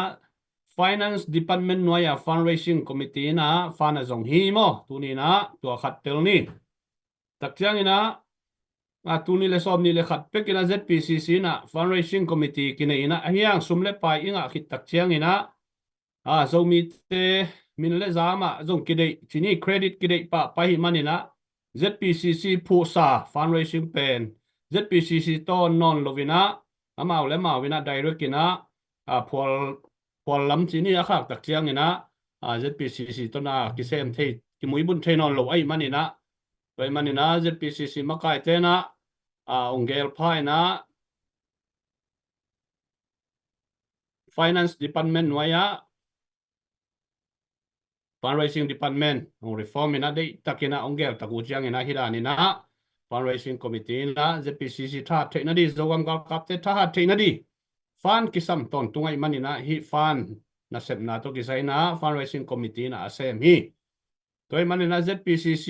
finance department noya fundraising committee na fan jong hi mo tu ni na tua khat tel ni tak chiang ina tu ni le som ni le khat pe kina ZPCC na fundraising committee kina ina hiang sumle pai inga khit tak chiang ina so mi te min le zama jong kidei chini credit kidei pa hi manina ZPCC phu sa fundraising pen ZPCC to non lovina amao le mau wina direct ina phol lam chini akhak tak chiang ina ZPCC to na kisem thei ki mui bun thei non lo ai manina pai manina ZPCC makai te na ongel phai na finance department waya fundraising department ong reform ina dei takina ongel taku chiang ina hirani na fundraising committee na ZPCC tha theina di zogam gal kap te tha theina di fan kisam ton tungai manina hi fan na sep na to kisai na fundraising committee na asem hi toy manina ZPCC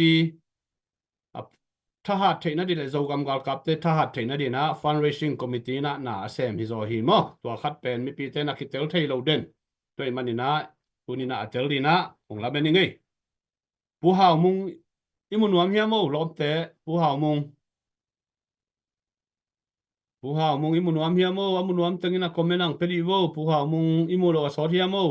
thahat theina di le zogam gal kap te thahat theina di na fundraising committee na asem hi zo hi mo to khat pen mi pi te na kitel thei lo den toy manina tunina atel di na ong la ben ngai pu hao mung imunuam hiamo lom te pu hao mung imunuam hiamo amunuam tengina komenang pedi wo pu hao mung imulo asot hiamo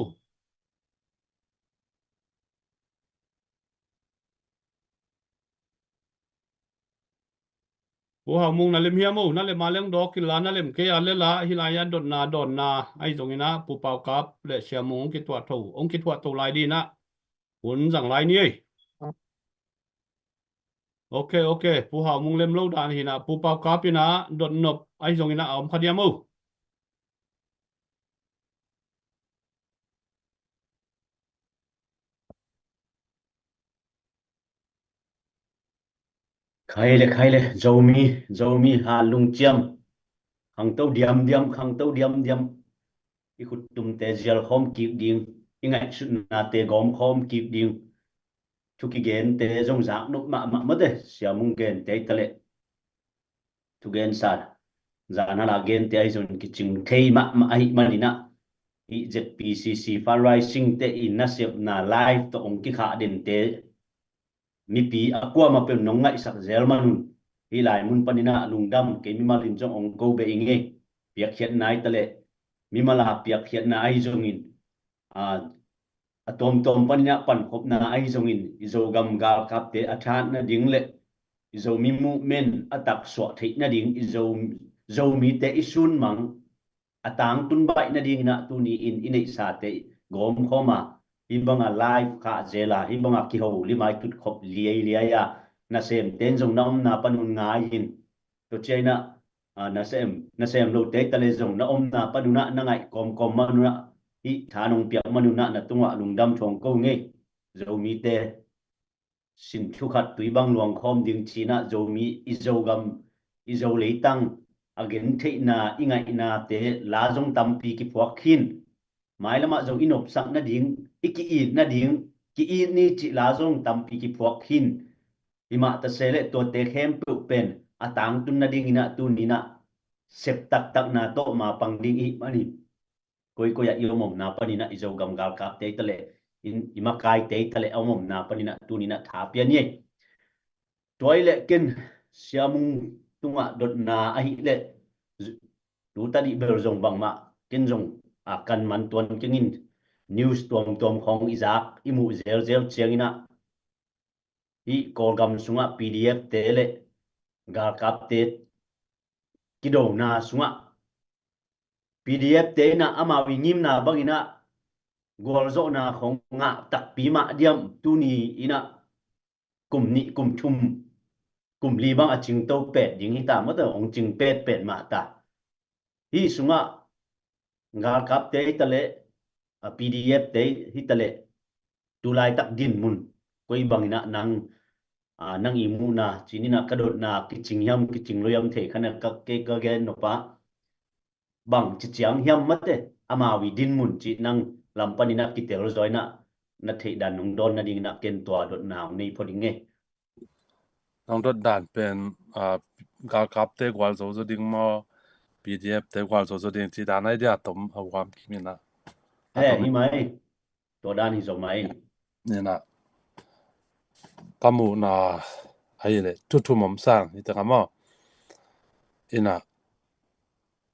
pu hao mung na lem hiamo na le maleng dok kila na lem ke ale la hilaya don na ai zongina pu pau kap le siamung ki tua tho ong ki tua to lai di na hun jang lai ni ok pu hao mung lem lo dan hi na pu pau kap ina don nop ai zongina om khadiamo khai le zomi ha lung chiam khang tâu diam i khut tum te zial khom kip ding ingai sut na te gom khom kip ding chu ki gen te zong zak no ma de siamung gen te tale tu gen sa za na la gen te ai zon ki ching thei ma ai manina i ZPCC fundraising te in na sep na live to ong ki kha den te mi pi akwa ma pe nong ngai sak zel manun hi lai mun panina lungdam ke mi malin jong ong go be inge piak khiat nai tale mi mala piak khiat na ai zongin tom panina pan khop na ai zongin izo gam gal kap te athat na ding le izo mi mu men atak so thei na ding izo mi te isun mang atang tun bai na ding na tu ni in inei sa te gom khoma ibanga live kha zela ibanga ki ho limai tut khop liai ya na sem ten jong na na panun ngai hin to china na sem lo te tale jong na na panuna na ngai kom manuna hi thanong pia manuna na tunga lungdam chong ko nge zo mi te sin thu khat tui bang luang khom ding china zo mi izo leitang again theina ingai na te la jong tampi ki phok khin mai lama zo inop sak na ding iki i na ding ki i ni chi la jong tampi ki phok khin ima ta sele to te khem pu pen atang tun na ding ina tu ni na sep tak na to ma pang ding i mani koi ya ilomom na pani na izo gam gal kap te tale in ima kai te tale omom na pani na tu ni na tha pian ye toilet ken siamung tunga dot na ahi le tu tadi ber zong bang ma ken zong akan man tuan kengin news tom khong izak imu zel chiangina i kolgam sunga PDF te le gal kap te kido na sunga PDF te na ama wi ngim na bangina gol zo na khong nga tak pi ma diam tu ni ina kum thum kum li bang a ching to pet ding hi ta ma ta ong ching pet ma ta hi sunga ngal kap te tale PDF te hi tale tu lai tak din mun koi bangina nang imu na chini na kadot na kiching loyam the khana ka gen no pa bang chi chiang hiam mate ama wi din mun chi nang lampani na kitel zoina na thei dan nong don na ding na ken to dot naw nei phodi nge nong dot dan pen gal kap te gwal zo ding mo PDF te gwal zo ding chi dan ai dia tom awam kimina hi mai to dan hi zo mai ni na kamu na ai le tu mom sang ni ta mo ina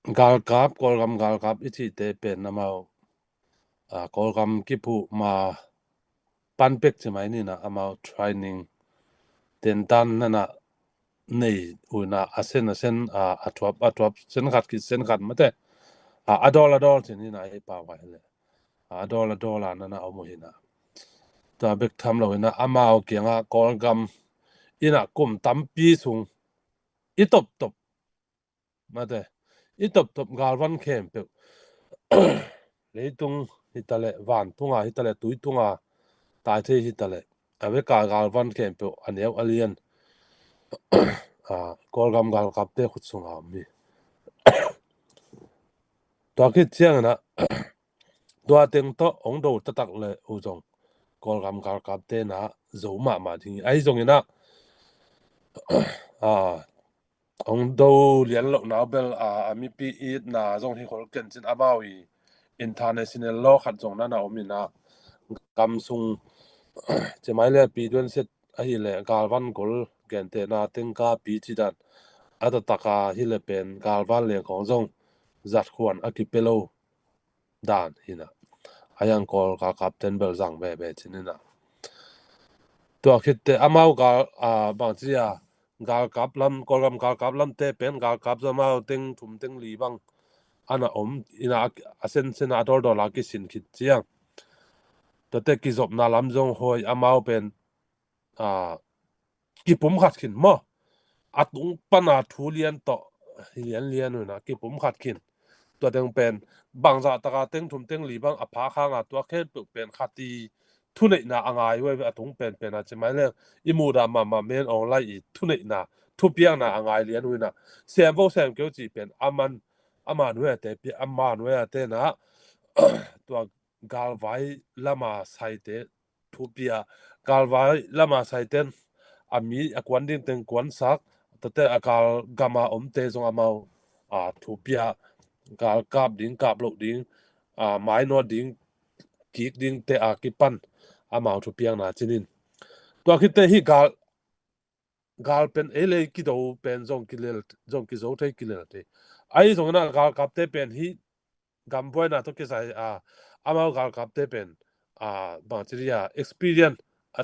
gal kap ichi te pen na mau kolgam kipu ma panpek chi mai ni na amau training ten dan na na nei una asen atwap sen khat mate adol chi ni na e pa wa le adol na na omo hina ta bek tham lo na amau kenga kolgam ina kum tampi sung itop mate itop gal van khem pe leitung hitale van tunga hitale tui tunga tai the hitale ave ka gal van khem pe aneu alien kolgam gal kap te khut sunga mi ตัวคิดเชียงนะตัวเต็งโตองดูตะตักเลยอุจงกอลกำกับเตนะโจมาทิ้งไอ้จงนะองดูเรียนโลกนาเบลมีปีอีดนะจงที่คนเก่งจินอามาวีinternational law ขัดจงนั่นนะอมินะกำซุงจะไม่เลี้ยปีด้วยเสร็จไอ้เล่กาลวันกุลเก่งเตนะเต็งกาปีจิดันอัตตะกาฮิเลเป็นกาลวันเลี้ยงของจงจัดขวนอากิเปโลดานฮินะอายังกอลกับเต็นเบลจังเบจินินะตัวคิดเตอามากาบางทีกาลกับลำกอลกาลกับลำเตเป็นกาลกับจะมาเต็งทุ่มเต็งลีบังอันน่ะอินะเซนอาดอลดอลลาร์กิสินคิดเจียงแต่แต่กิจบนาลำจงหอยอามาเป็นกิผมขัดขินมั้งอัตุงปนาทุเรียนต่อเรียนเลยนะกิผมขัดขินตัวเต็งเป็นบางจากตะกาเต็งทุ่มเต็งลีบังอภาข้างตัวแค่เป็นขัดตีทุนน่ะอ่างไว้อัตุงเป็นอาจจะไม่เรื่องอิมูดามาเมนออนไลน์ทุนน่ะทุบยังน่ะอ่างเรียนไว้นะเสียงพวกเสียงเกี่ยวจีเป็นอามันไว้แต่เป็นอามันไว้แต่นะตัวกาลไว้ละมาใส่เตทุบยากาลไว้ละมาใส่เตนมีกวนดิ้งเต็งกวนสักแต่กาลกามาเตจงอามาทุบยากาลกาบดิ้งกาบโลดิ้งไม้นอดิ้งกิกดิ้งเตกิปันอามาทุบยังน่ะจินินตัวคิดเตฮีกาลเป็นเลยกิโดเป็นจงกิเลจงกิโซเทกิเลเตไอ้จงน่ะกาลกับเตเป็นฮีกำป่วยน่ะทุกที่ใส่อามากาลกับเตเป็นบางทีexperience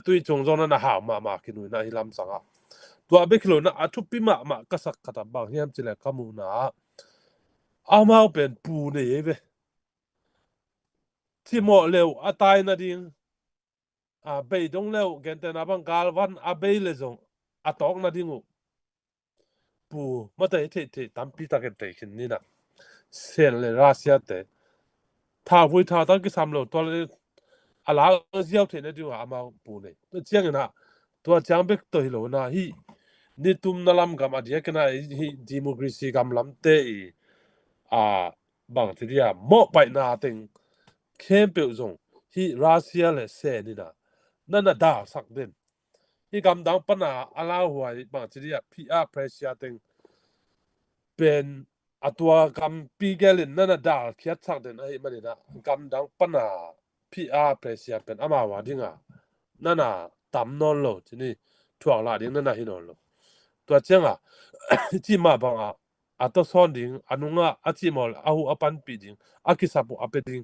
ตุยจงน่ะหามาคินุน่ะฮิลำสังตัวเบคิโลน่ะทุบปีมาก็สักขัดบางเฮียมจิเลคามูน่ะอามาเป็นปูเนี่ยเว้ที่หมอเร็วตายน่ะดิงเบยดงเร็วเกณฑ์แต่นับกาลวันเบยเลยจงตอกน่ะดิงปูมาแต่เทตามปีตาเกตขินนี่นะเซนเลยรัสเซียเตถ้าพูดถ้าตั้งกี่สามโลตัวเลยอะไรก็เสียวเทนดีกว่าอามาปูเนี่ยตัวเจียงนะตัวเจียงเบกตัวฮิโลนะฮีนี่ตุ้มนั่นลำกับอดีตกันนะฮีดิโมคราซีกับลำเตอีบางทีหมอไปนาติงเข้มเปรี้ยวจงฮีรัสเซียเลยเซนี่นะนั่นน่ะด่าสักเด่นฮีกำดังปนาอะไรหัวบางทีพีอาร์เพรสเซียติงเป็นตัวกำปีเกลินนั่นน่ะด่าเขียดสักเด่นไอ้มันนี่นะกำดังปนาพีอาร์เพรสเซียเป็นอามาวาดิ้งนั่นน่ะตำนนโลทีนี้ถ่วงลาดิ้งนั่นน่ะฮิโนโลตัวเจ้าที่มาบังตัวซ้อนดิ้งนุงที่มอลหูปันปีดิ้งกิสับเป็ดิ้ง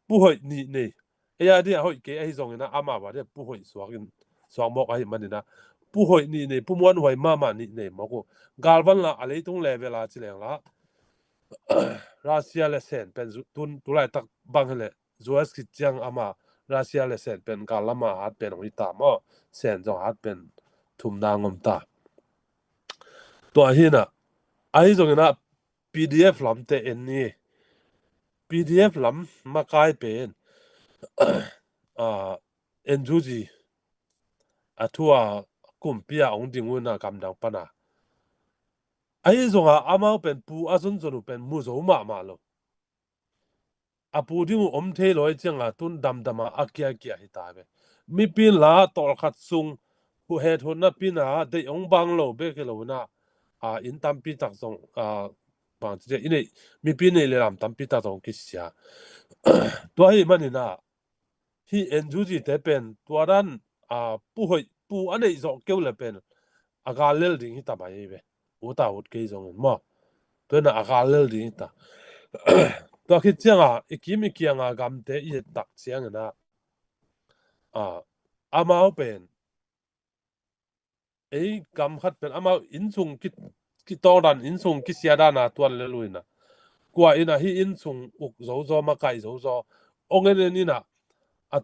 ผู้หอยนี่เดียหอยเกไอ้จงนะอามาวาเดียผู้หอยสวงบอกไอ้มันนี่นะผู้หอยนี่ผู้มวนหอยมานี่มอกกาลวันละอะไรตรงเลเวลาจิเลงละรัสเซียเลเซนเป็นตุลาตักบังเลยจูเอสคิดจังอามารัสเซียเลเซนเป็นกาลมาฮัดเป็นวิตามอเซนจงฮัดเป็นทุมนางมตาตัวหินะไอ้จงนะ PDF ลำเตนนี่ PDF ลำมากลายเป็นเอ็นจูจีทัวกุมปีองดิงวุนกำดังปนาไอ้จงอามาเป็นปูจนเป็นมุโซมาโลปูดิ้งเทลอยจังตุนดำอาเกียฮิตาเบมีปีนลาตอลขัดซุงผู้เหตุผลน่ะปีน่ะได้องบังโลเบกโลนะอินตัมปีตักซงบางทีอินมีปีนี่เลยลำตัมปีตักซงกิสยาตัวให้มันนี่นะที่เอ็นจูจีเตเป็นตัวนั้นปูอันนี้จะเกี่ยวเลยเป็นกาลเลลดิ้งฮิตาไปเบอุตาอุดเกยซงมั้งตัวน่ะกาลเลลดิ้งฮิตาตัวคิดจังอีกมีเกี่ยงกำเตอีตักเสียงนะอามาเป็นกำขัดเป็นอามาอินซุงกิตอดันอินซุงกิเสียดานาตัวเลลุยนะกว่าอินะฮีอินซุงอุกโซมาไกโซองเงินนี่นะ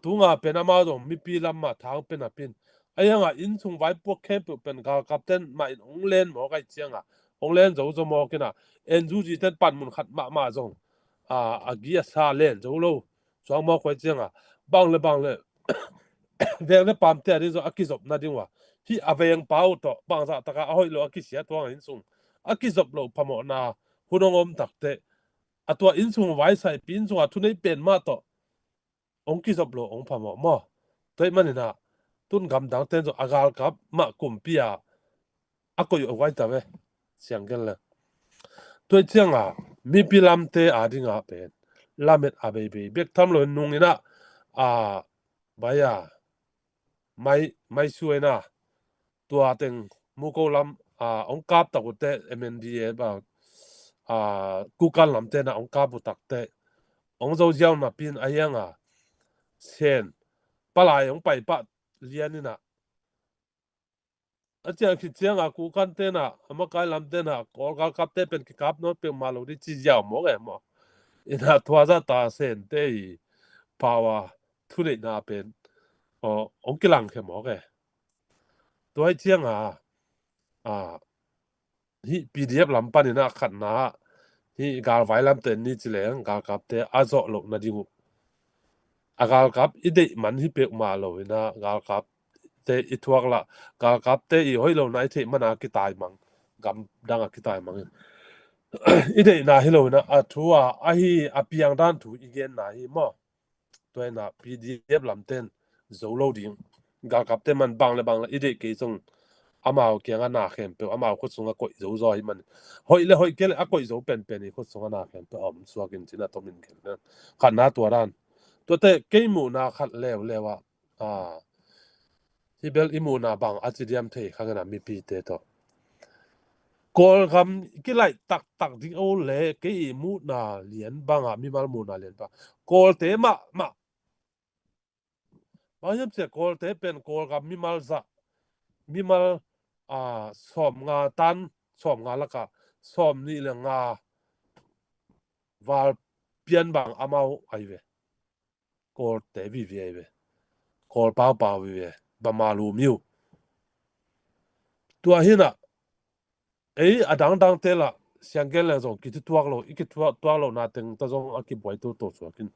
ตุงเป็นอามาตรงมีปีลำมาทางเป็นเป็นไอ้ยังอินซุงไว้พวกแคมป์เป็นกากับเต้นมาองเล่นหมอไกเจียงองเล่นโซมอกินะเอ็นจูจีเต้นปั่นมุนขัดมาจงกียซาเล่นโซโลสองหมอไกเจียงบังเลยเรื่องนี้ปั๊มเตะนี่จะกิจบนั่นดีกว่าที่อาเวียงเป้าต่อบางสัตว์ตะการเอาให้เรากิเสียตัวหินสูงกิจบเราพมอนาหุ่นงมตักเตะ ตัวอินซุงไว้ใส่ปีนซุงทุนให้เป็นมาต่อองค์กิจบโลองค์พม่ามอตัวมันน่ะตุนกำดังเต้นจอากาลกับมากุมปีอะก็อยู่ไว้แต่เว้เสียงกันเลยตัวเจียงมีปีลำเตอาดิงเป็นลำเม็ดอาเบบีเบกทำเลยนุ่งนี่นะบายาไม่ช่วยนะตัวเต็งมุกลำองค์กาบตะกุเตเอ็มเอ็นดีเอบ่ากูการลำเตนะองค์กาบุตักเตองค์เจ้าเจ้าน่ะปีนอายังเช่นปลายองไปปะเรียนนี่นะอาจารย์คิดเสียงกูกันเตนะมาไกลลำเตนะกอลกับเตเป็นกับโน้ตเป็นมาลูดิจิยาวมองเอ็มอินาทัวร์จะตาเซนเตยภาวะทุเรศน่าเป็นองค์กิลังเข้มองตัวไอ้เชียงที่ PDF ลำปันนี่นะขัดนะที่การไว้ลำเต็นนี่จิเลงการกับเตอาโซลกนาดิงูการกับอีเดมันที่เปียกมาเลยนะการกับเตอีทวกละการกับเตอีห้อยเราในเทมันอากิตายมังกำดังอากิตายมังอีเดน่าฮิโลนะทัวไออภิยังด้านถูอีเกนน่าฮิมอตัวน่ะ PDF ลำเต็นโซโลดิ้งการกับเตมันบังเลยอีเดกี่ทรงอามาเอาเกียงนาเข้มเปอามาเอาคนสงก็อีโซซอยมันหอยเลยหอยเกลก็อีโซเป็นอีคนสงนาเข้มเปอมสวกินจินะตัวมินเกลนะขันหน้าตัวด้านตัวเตะเกยมูนาขัดเลวที่เบลอิมูนาบังอาจิเดียมเทข้างหน้ามีปีเตโตกอลคำกี่ไรตักดิ้งเอาเล่เกยมูนาเลียนบังมีมาลมูนาเลียนบังกอลเตมาบางอย่างเสียกอลเตเป็นกอลคำมีมาลซะมีมาลสอบงาตันสอบงาละกะสอบนี่เรื่องงาวาลเปลี่ยนบางอามาไอเวกอลเตวิเวเวกอลเปล่าวิเวบามาลูมิวตัวหินะดังเตละเสียงเกลเลยส่งกิจตัวเราอีกตัวเรานาตึงตะจงอากิบไว้ตัวสวกิน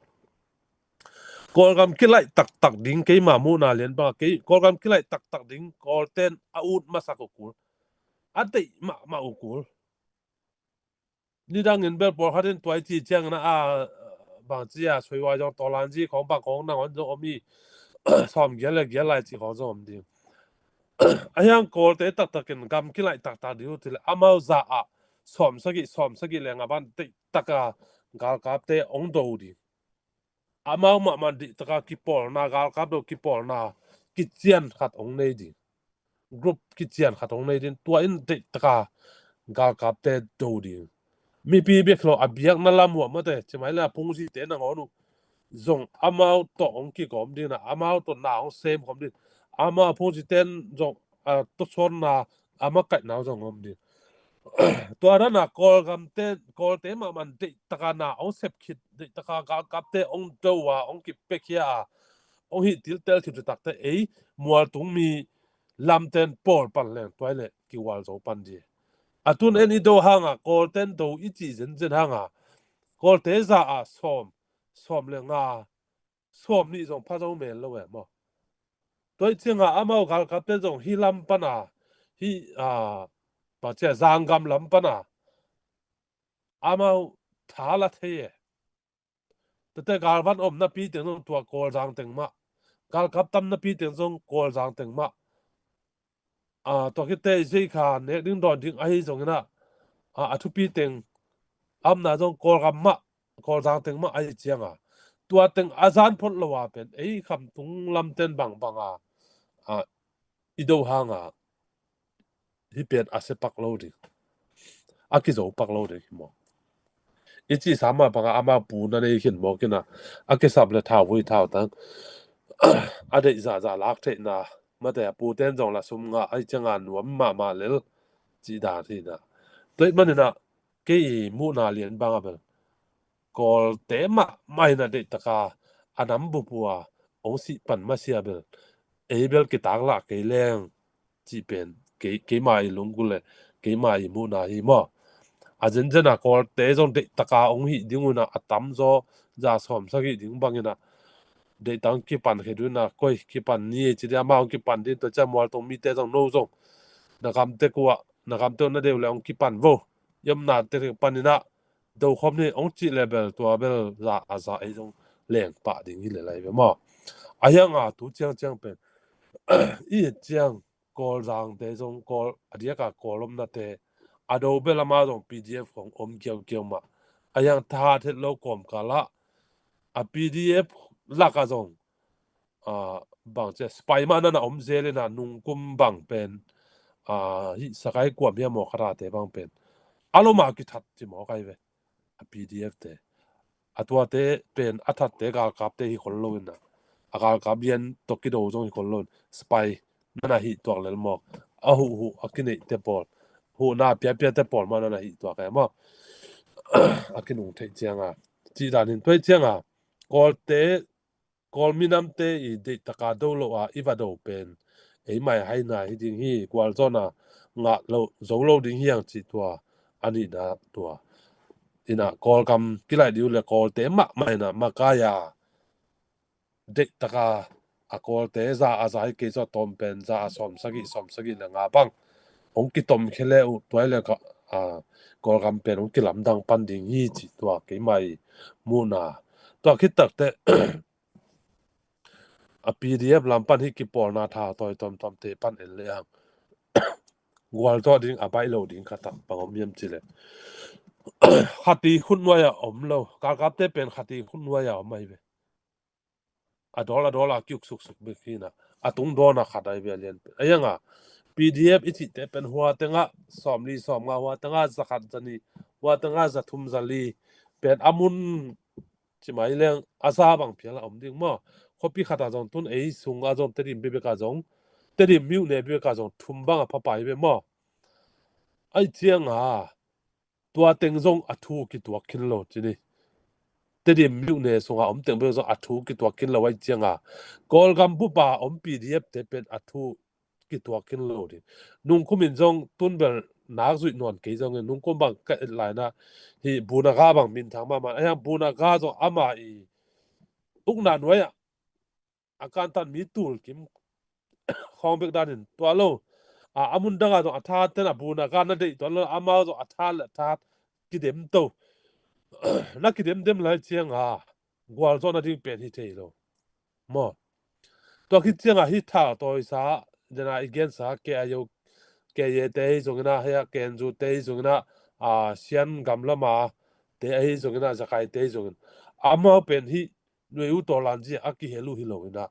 กอลกำกิไลตักดิ้งเกยมามูนาเลียนบางเกยกอลกำกิไลตักดิ้งกอลเต้นอาอุดมาสักกูอันเตมาอุกูนี่ดังเงินเบลปอร์ฮัดเนตัวที่เจียงนะบางทีช่วยว่าจงตอลันจีของบางของนั่งวันจงมีซ้อมเกี่ยอะไรที่ของจงดีไอ้ยังกอลเตตักกินกำกิไลตักดิวที่อามาซาซ้อมสักแรงบันเตตักกาลกับเตองดูดีอามามันดิตักกิปอลนากาลกับดูกิปอลนากิจเจียนขัดองในดีกรุ๊ปกิจเจียนขัดองในดีตัวอินเตตักกาลกับเตดูดีมีปีเบกโลอเบียกนั่นละมัวมาเตะใช่ไหมล่ะพงศิเตนังอนุจงอามาตัวองค์กี่กอมดีนะอามาตัวหนาวเซมกอมดีอามาพงศิเตนจงตัวชนนาอามาไก่หนาวจงกอมดีตัวนั้นนะกอลเตมันเตตะกานาองเซฟคิดเตตะกากับเตองเจ้าว่าองกิเปกี้องฮิติลเตลคิดตักเตมัวตุงมีลำเตนปอลปันแรงตัวเล็กกี่วันจงปันดีตุนเอ็นอีโดหางกอลเตนโดอีจีเจนหางกอลเตซ่าซ้อมเรื่องซ้อมนี่จงพระเจ้าเมนแล้วเว้ยมั้งตัวเชียงอามาเอากับเตจงฮิลำปันฮิปัจจัยจางกำลำปันอามาท้าละเทแต่การวันอมนับปีเต็งจงตัวกอลจางเต็งมาการกับตั้มนับปีเต็งจงกอลจางเต็งมาตัวคิดเตะสิขาเนี่ยดึงดอนดึงไอ้จงนะทุกปีเต็งนาจงกอลกำมากอลจางเต็งมาไอ้เจียงตัวเต็งอาจารย์พ้นละว่าเป็นคำตุงลำเต็นบังอีโดหางที่เป็นอาเซปักโลดิกิโซปักโลดิมั้งอีจีสามารถบังอามาปูนั่นเองเห็นบอกกันนะกิสับเลยท้าวิท้าตั้งเดี๋ยวจะลักเทนะมาแต่ปูเต้นจงละสมงาไอ้จังงานวมมาเลลจีดาที่นะตัวมันนะเกี่ยมูนาเลียนบางแบบกอลเตมไม่นะเด็กตะกาอันนั้นบุปัวองสิปันมาเสียเบลเบลกิตากละเกี่ยแรงจีเป็นเกี่ยมาอีลงกุเลยเกี่ยมาอีมูนาฮีมอเจนนะกอลเตจงเด็กตะกาองหิดิ้งนะอัตตัมโซจะสอมสักดิ้งบางนะเด็กตั้งกี่ปันเห็นด้วยนะก้อยกี่ปันนี่จีเดียมาองกี่ปันดินตัวจะมัวตรงมีเตจงโนจงนะครับเตกัวนะครับตัวนั่นเดียวแล้วองกี่ปันโวยมนาเตปันนี่นะ đầu khom này ông chỉ level tua bel ra ấy trong leng pa ding hi le lai ve ma ayang a tu chang pen i chang call rang te trong call adia ka column na te ado bel ma dong pdf khong kiao ma ayang tha the lo kom kala a pdf la ka zong bang che spy ma na zele na nung kum bang pen hi sakai kwa bia mo khara te bang pen alo ma ki that ti mo kai ve a pdf te atwa te pen athat te gal kap te hi khol lo na agal kap yen toki do jong hi khol lo spy na hi to lel mo a hu akine te pol hu na pia te pol ma na hi to ka mo akinu te chianga chi da nin toi chianga kol te kol minam te i de taka do lo a iwa do pen ei mai hai na hi ding hi kwal zona nga lo zo lo ding hiang chi tua ani da tua ina kol kam kilai diu le kol te ma mai na makaya de taka a kol te za a za ke zo tom pen za a som sagi le nga bang ong ki tom khele u toy le ka a kol kam pen ong ki lam dang pan ding hi chi tua ke mai mu na to ki tak te a pdf lam pan hi ki por na tha toy tom te pan en le ang gwal to ding a bai lo ding khata pangom yem chile khati khun wa ya om lo ka kap te pen khati khun wa ya mai ve a dola kyuk suk be khina a tung do na khatai be len ayanga pdf ichi te pen huwa tenga som nga huwa tenga zakhat jani huwa tenga zathum zali pen amun chimai leng asa bang phiala om ding mo khopi khata jong tun ei sunga jong terim be ka jong terim miu ne be ka jong thum bang a phapai be mo ai chianga tua teng jong athu ki tua khin lo chini terim miu ne sunga om teng be jong athu ki tua khin lo ai chianga kol gam bu pa om pdf te pen athu ki tua kin lo di nung kumin jong tun bel nak zui non ke jong nung kum bang ka lai na hi buna ga bang min thang ma ayang buna ga zo ama i uk na noya akan tan mi tul kim khong bek danin to lo amun danga zo atha te na buna ga na de to lo ama zo atha la tha ki dem to na ki dem lai chiang gwal zo na ding pen hi te lo mo to ki chiang hi tha to sa dena again sa ke ayo ke ye te zong na ha ken ju te zong na sian gam la ma te ai zong na zakai te zong ama pen hi noi u to lan ji aki helu hi lo na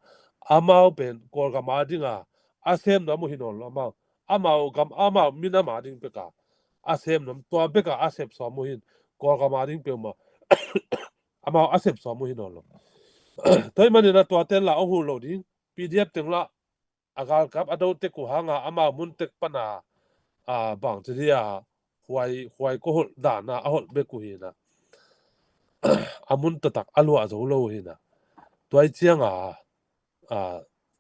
ama pen kol ga ma dinga asem na mo hi no lo ma ama gam ama mina ma ding pe ka asem nam to be ka asep so mo hin kol ga ma ding pe ma ama asep so mo hi no lo toi mani na to ten la hu lo ding pdf teng la agal kap ado te ku hanga ama mun tek pana bang chia huai ko hol da na a hol be ku hi na amun ta tak alu a zo lo hi na toy chiang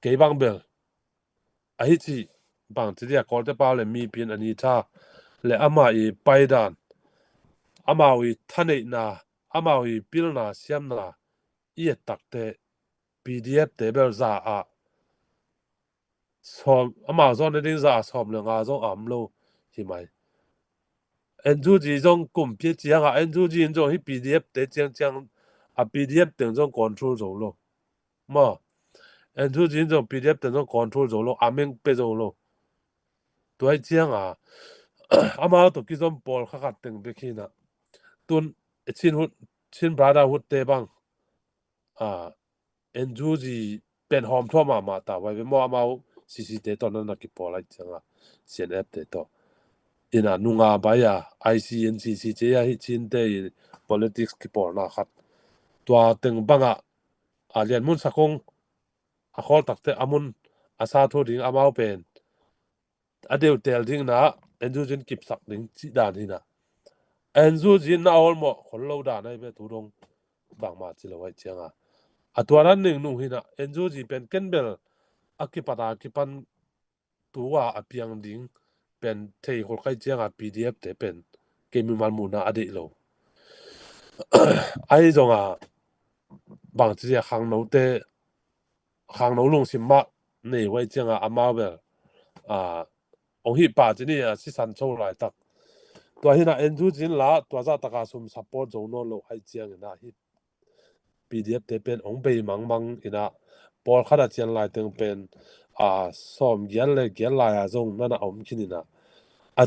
ke bang bel a hi chi bang chia ko te pa le mi pin ani tha le ama i pai dan ama wi thane na ama wi pil na siam na i tak te pdf te bel za a som ama zo ne ding za som le nga zo am lo hi mai en zu ji jong kum pye chiang en zu ji jong hi pdf te chiang a pdf teng jong control zo lo ma en zu ji jong pdf teng jong control zo lo ameng pe zo lo toy chiang ama to ki jong pol kha khat teng be khina tun chin brother hut te bang en zu ji pen hom thwa ma ta wai mo ama cc te to na ki pol ai changa cn app te to ina nunga baya ICNCC che ya hi chin te politics ki por na khat tua teng banga alian mun sakong a khol takte amun asa tho ding amau pen adeu tel ding na enju jin kip sak ding chi dan hina enju jin na ol mo khol lo da nai be tu dong bang ma chi lo wai chianga atwaran ning nu hina enju ji pen kenbel akipata kipan tuwa apiang ding pen thei hol kai chianga pdf te pen kemi mal mu na ade lo ai zonga bang chi khang no te khang no lung sim ma nei wai chianga ama bel ong hi pa chi ni si san chou lai tak ตัวหินะเอ็นจูจินละตัวจะตะกาสุม support จงโนโลให้เจียงนะฮิ PDF เตเป็นองไปมังอินะปอลขัดเจียนลายตึงเป็นซ้อมเกียนเลยเกียนลายจงนั่นนะอมคินินะ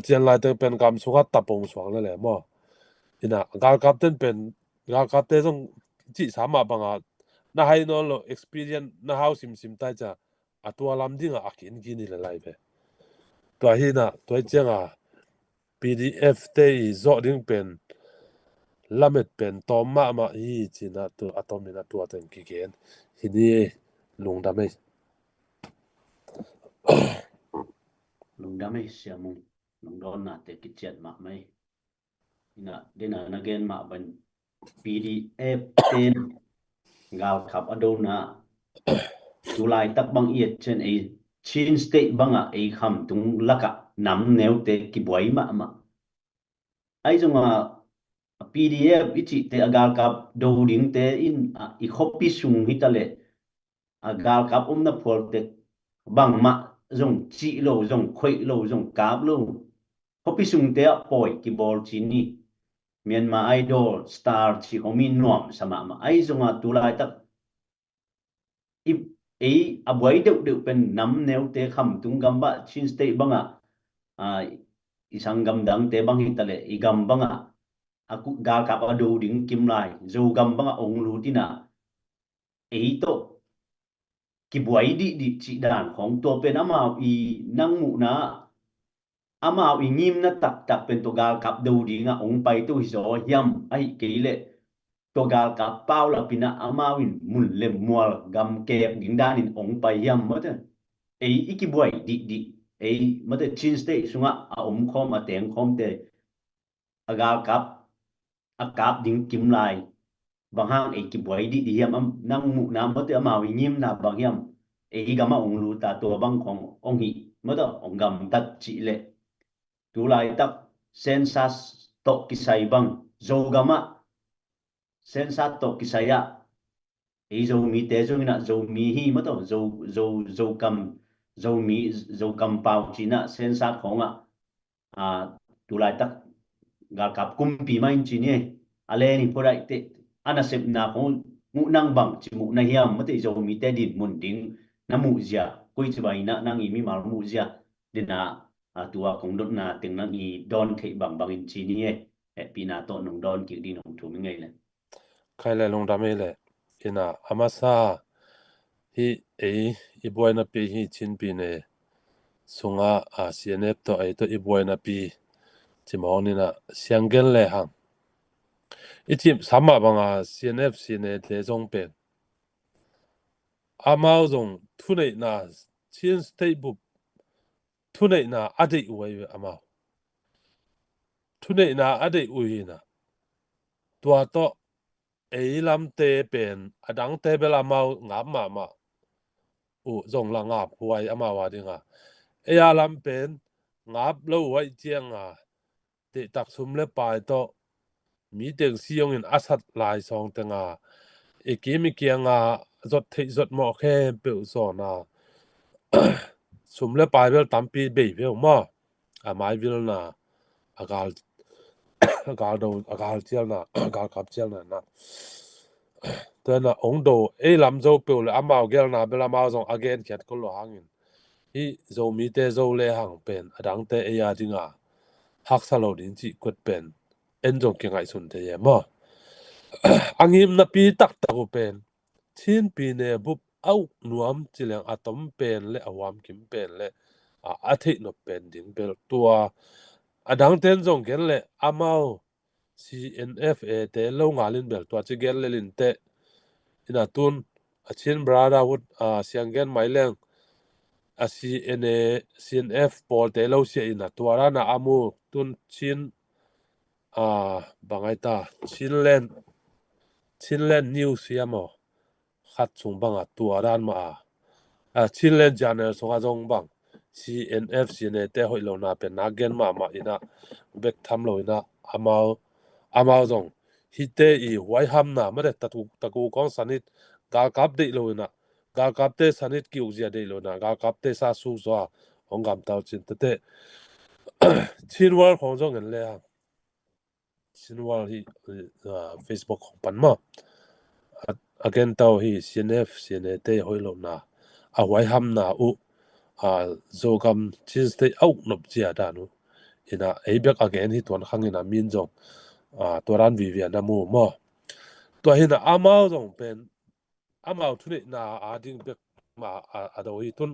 เจียนลายตึงเป็นกำสุขัดตะปงสวงเลยแหละมั้งอินะกาลกับเต้นเป็นกาลกับเต้จงจีสามารถบังน่าให้โนโล experience น่าเฮาซิมได้จะตัวลำดิ้งกินนี่เลยไปตัวหินะตัวเจียงPDF เตอีโจดิ้งเป็นลำเม็ดเป็นตอมมาอีจีน่ะตัวอะตอมินะตัวเต็งกิเกนทีนี้ลุงดำไม่ lung dame siamu lung don na te kichet ma mai ina dina again ma ban PDF ten gal khap adona tulai tak bang iet chen e chin state banga e kham tung laka nam neu te ki boy ma ai zonga PDF ichi te agal kap do ding te in I copy sung hitale agal kap na phol te bang ma zong chi lo zong khoi lo zong kap lo copy sung te poi ki bol chi ni Myanmar Idol star chi homin nuam sama ma ai zonga tulai tak i abuai deuh pen nam neu te kham tung gamba chin state banga isang gam dang te bang hitale I gam banga aku gal kap adu ding kim lai zo gam banga ong lu tina to ki buai di chi dan khong to pen amao I nang mu na amao I ngim na tak pen to gal kap do dinga ong pai to zo hiam ai ke le to gal kap pau la pina amao in mun lem mual gam kep ding dan in ong pai hiam mata iki buai di mata chin state sunga om khom teng khom te agal kap ding kim lai bang hang ki buai di hiam nang mu na mata amao ngim na bang hiam gama ong lu ta to bang khong ong hi mata ong gam tat chi le tu lai tak sensas to kisai bang zo gama sensat to kisaya zo mi te zo na zo mi hi mata zo kam pau chi na sensat khong tu lai tak gal kap kum pi main chi ni ale ni porai te ana sep na khong mu nang bang chi mu na hiam mata zo mi te din mun ding na mu zia koi chi bai na nang I mi mal mu zia dina tua kong dot na ting nang I don thei bang in chi ni pi na to nong don ki di nong thu mi ngai le ใครเลยลงดำไม่เลยอินะอามาซาฮีอีบอยนับปีฮีชินปีเนสุงCNF ตัวตัวอีบอยนับปีจิมองนี่นะเสียงเกนเลยฮังอีทีสามารถบังCNF เทจงเป็นอามาจงทุนเนน่ะชินสเตบุทุนเนน่ะอดีตอวยอามาทุนเนน่ะอดีตอวยนะตัวโตลำเตเป็นดังเตเบลามางาบมาจงละงาบหวยมาวาดิงลำเป็นงาบแล้วไว้เจียงติตักซุมเลปายโตมีเด็กซิยงอินอาสัดลายซองเตงกิมิเกียงจดที่จดหมอแค่เปิลโซนาซุมเลปายเวลตัมปีเบย์เวลมาไม้เวลน่ะกาลโดกาลเจียนะกาลขับเจียนะตัวน่ะองโดลำโจเปิลเลยมาวเกลนะเบลามาวจงอเกนเขียนก็หลวงอินฮีโจมีเตโจเลหังเป็นดังเตยาดิงฮักสโลดินจิกดเป็นจงเก่งไอสุนเตยมอังหิมนับปีตักตะกุเป็นชินปีเนบุบเอาหนวมจิเลงอะตอมเป็นและอวามกิมเป็นและอาทินเป็นดิงเปลตัวดังเต้นจงเกนและมาว CNF เตลงาลินเบลตัวจิเกนเลลินเตอินาตุนชินบราดาวุฒเสียงเกนไม่แรงCNF ปอลเตลเสียอินาตัวรานามูตุนชินบางไอตาชินเลนนิวเซียมขัดส่งบังตัวด้านมาชินเลนจานเนอร์ส่งจงบัง CNF เตหอยโลนาเป็นนักเกนมาอินะเบกทำโลอินะอามาจงฮิเตอีไว้ห้ำนะไม่ได้ตะกูกองสนิทกากับเดโลอินะกากับเตสนิทกิวเจียเดโลนะกากับเตซาสูซัวของกำเตาจินเตชินวอลของจงเงินเลย sinwal hi Facebook khong pan ma again tau hi CNF CNT hoilo na a wai ham na u zogam Tuesday out nop chia da nu ina eibek again hi tuan khangina min jong toran vivian na mu mo to hina amao jong pen amao thuni na ading bek ma ado hi tun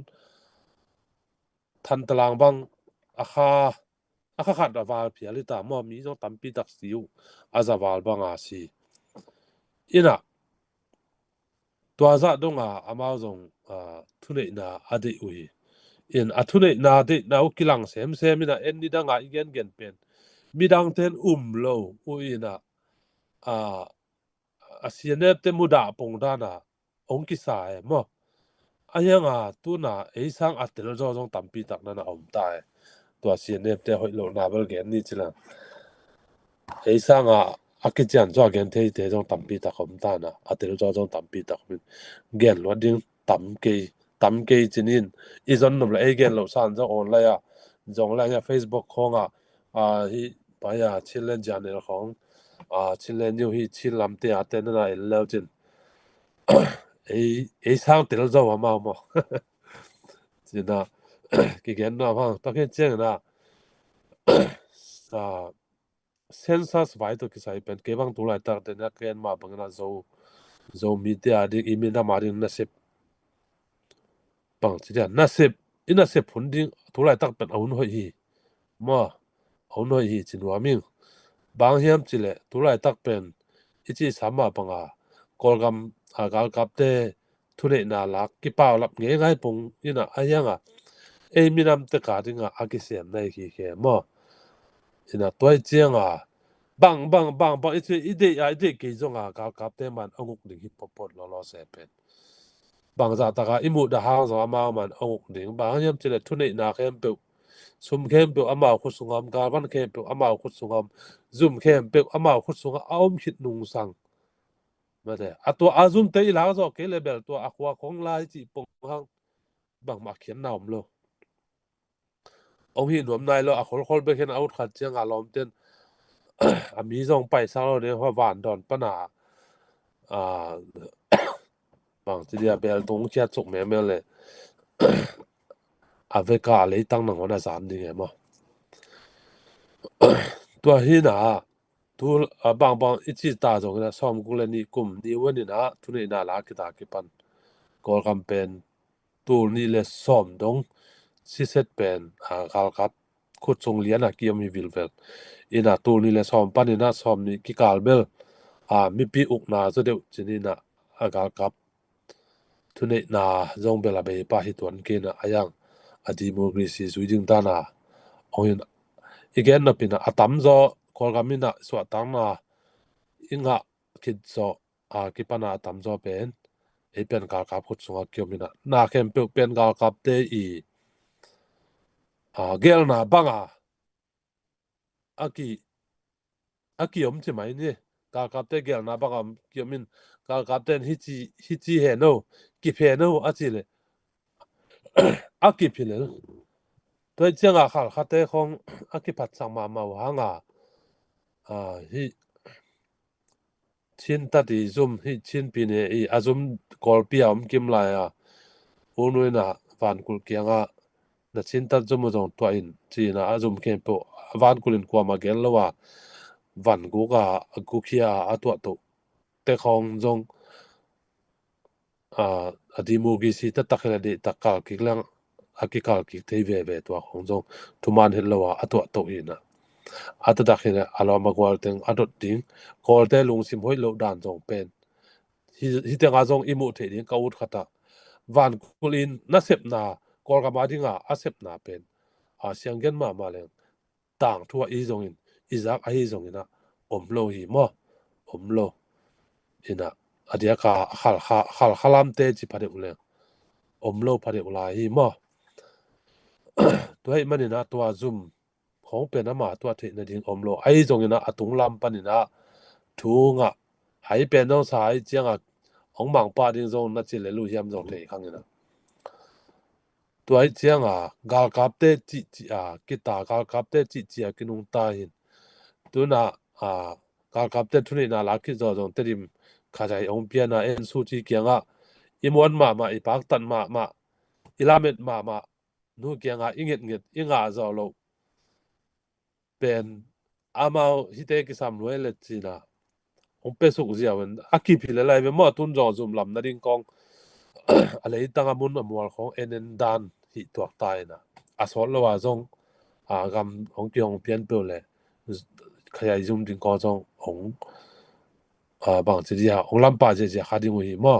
than talang bang akha khat awal phiali ta mo mi jong tampi tak siu azawal banga si ina twaza donga amao jong thuni na adi ui in athune na de na ukilang sem ina en ni danga igen gen pen midang ten lo uina asianep te muda pong dana ong ki sa mo ayanga tu na eisang atel zo jong tampi tak na om tai to asianep te hoi lo na bel gen ni chila eisang akijan zo gen te jong tampi tak om ta na atel zo jong tampi tak min gen lo ding tam ke chinin izon nom la gen lo san zo on la ya jong la ya Facebook khonga hi pa ya chilen janel khong chilen yu hi chilam te aten na el chin ei sang tel zo ma mo china ki gen na ma ta ke chen na census vai to ki sai pen ke bang tu lai tak te na ken ma bang na zo mi te adi imi na ma rin na sep bang chi na sep ina sep funding tu lai tak pen aun hoi hi ma aun hoi hi chin wa ming bang hiam chile tu lai tak pen ichi sama panga kolgam gal kap te thune na lak ki paw lap nge ngai pung ina ayanga e minam te ka dinga akisem nai ki ke mo ina toy chianga bang ichi ide ke zonga gal kap te man anguk ding hi popot lo se pen bang za ta ka imu da hang zo ma man anguk ding bang hiam chile thune na khem pe sum khem pe ama khu sungam gar ban khem pe ama khu sungam zoom khem pe ama khu sunga aum hit nung sang mà thếตัวazum te ila zo ke levelตัวakwa khong lai chi pong hang bang ma khian naum lo ông hi nuam nai lo a khol be khen out khat chiang a lom ten a mi zong pai sa lo ne ho van don pana bang chi dia bel tung chia chuk me me le a ve ka le tang nang ona zan ding e mo tua hi na tu bang ichi ta zo na som ku le ni kum ni woni na tu ni na la ki ta ki pan kol campaign tu ni le som dong si set pen gal kap khut chung lian a kiam mi vilvel ina tu ni le som panina som ni ki kal bel mi pi uk na zo deu chinina gal kap tu nei na zong bela be pa hi ton ke na ayang a democracy suiding ta na oin igen na pina atam zo kol gamina swa tang na inga kid zo kipana atam zo pen e pen gal kap khut sunga kiomina na khem pe pen gal kap te gel na banga aki om che mai ni gal kap te gel na banga kiomin gal kap ten hichi he no ki phe no achi le aki phile toi changa khal khate khong aki phat sang ma mau hanga hi chin ta ti zoom hi chin pi ne azum kol pi am kim la ya unui na van kul kianga na chin ta zoom jong to in chi na azum kem po van kulin kwa ma gel lawa van gu ga gu khia atwa to te khong jong adimu gi si ta takhela de takal kiklang akikal ki thei ve to khong jong thuman hel lawa atwa to ina ata dakhina alama gwal teng adot ding kol te lung sim hoi lo dan jong pen hi te nga jong imu the ding ka ut khata van kulin na sep na kol ga ma dinga a sep na pen siang gen ma le tang thua i jong in izak a hi jong ina omlo hi mo omlo ina adia ka khal khalam te chi phade ule omlo phade ula hi mo toy manina to zoom khong pe na ma to the na ding omlo ai jong ina atung lam panina thunga hai pe no sai chianga ong mang pa ding jong na chi le lu hiam jong le khangina toy chianga gal kap te chi kita gal kap te chi kinung ta hin tuna การขับเต้นทุนน่ารักที่จงเต็มขาใจองเปียนะสู้จีเกียงอิมวนมาอีปักตันมาอิลาเมตมานูเกียงอิงเงียอิงจอโลเป็นอามาฮิเตกิสามรวยเลจีนะองเปสุกเจียวันอากิพิเลไลเวมอตุนจอจุมลำนั่นดิงกองอะไรตั้งมุนมัวของเอ็นดานฮิตัวตายนะอาสอลว่าจงกำองเกียงเปลี่ยนเปเลยขยายจุมดิงกองจงองบางทีองลำป่าเจียขาดิงวิมอ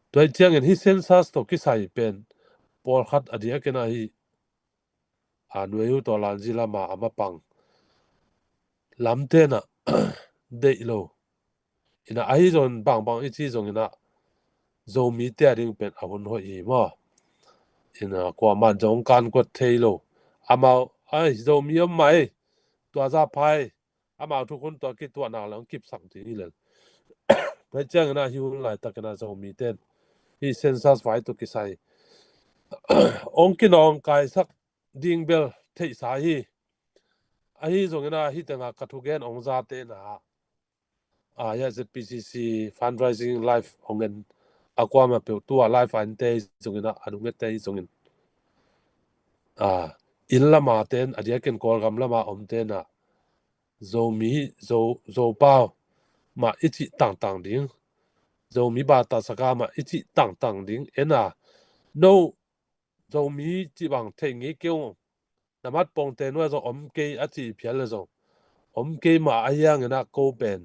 โดยเจียงเงินฮิเซนซัสตกิใส่เป็นปอลคัดอดียกันฮิหน่วยตัวลานจิลามาอามาปังลำเตนะเดโลอินะไอจนบางอีจีจงอินะโจมีเตียริงเป็นอาวุธหอยมออินะกว่ามันจงการกดเทโลอามาไอโจมีอมไม่ตัวซาพายอามาทุกคนตัวกิตัวนาแล้วกิบสั่งทีนี่เลยไปเจ้านะฮิวไลตะกันนะโจมีเต้นฮิเซนซัสไฟตุกิไซองกินองกายสักดิงเบลเทสาฮีไอจงอินะฮิตงากระทุกเกนองซาเตนะยาจะ PCC fundraising live ของเงินกว่ามาเปิดตัว live อันเตยจงอินะอนุเมตเตยจงอินอินละมาเต้นอดียกันกอลกำละมาอมเต้นโจมีโจเป้ามาอิจิต่างดิ้งโจมีบาตาสกามาอิจิต่างดิ้งโนโจมีจีบังเทงงี้เกี่ยวนามัดปองเต้นว่าจะอมเกยอจิเพียรเลยจงอมเกยมาอายังเงินโกเป็น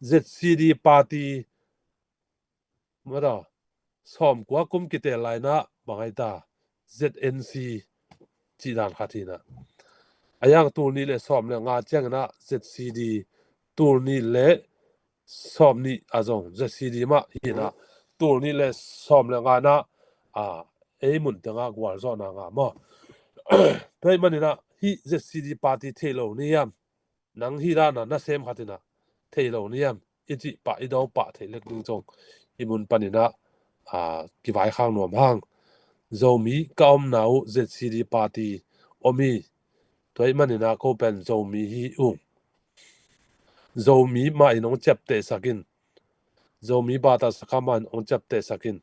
ZCD party มาดอสอมกว่ากุมกิเตไลนะบางไอตา ZNC จีดานขัดทีนะยังตัวนี้เลยสอมเลยงาเจ้งนะ ZCD ตัวนี้เลยสอมนี่จง ZCD มาหินะตัวนี้เลยสอมเลยงานะมุนตังกว่าจอนางามอเพื่อมันนี่นะฮี ZCD party เทโลนี่ยมนังฮีรานะเซมขัดทีนะเทโลนี่ยมอิจิปะอีดาวปะเทเล็กดึงจงอิมุนปานินะกี่ไว้ข้างหน่วมห้างโจมีก้าวหนาว ZCD party อมีตัวมันนี่นะก็เป็นโจมีฮีโจมีมาอินองจับเตะสักินโจมีบาตาสกามันองจับเตะสักิน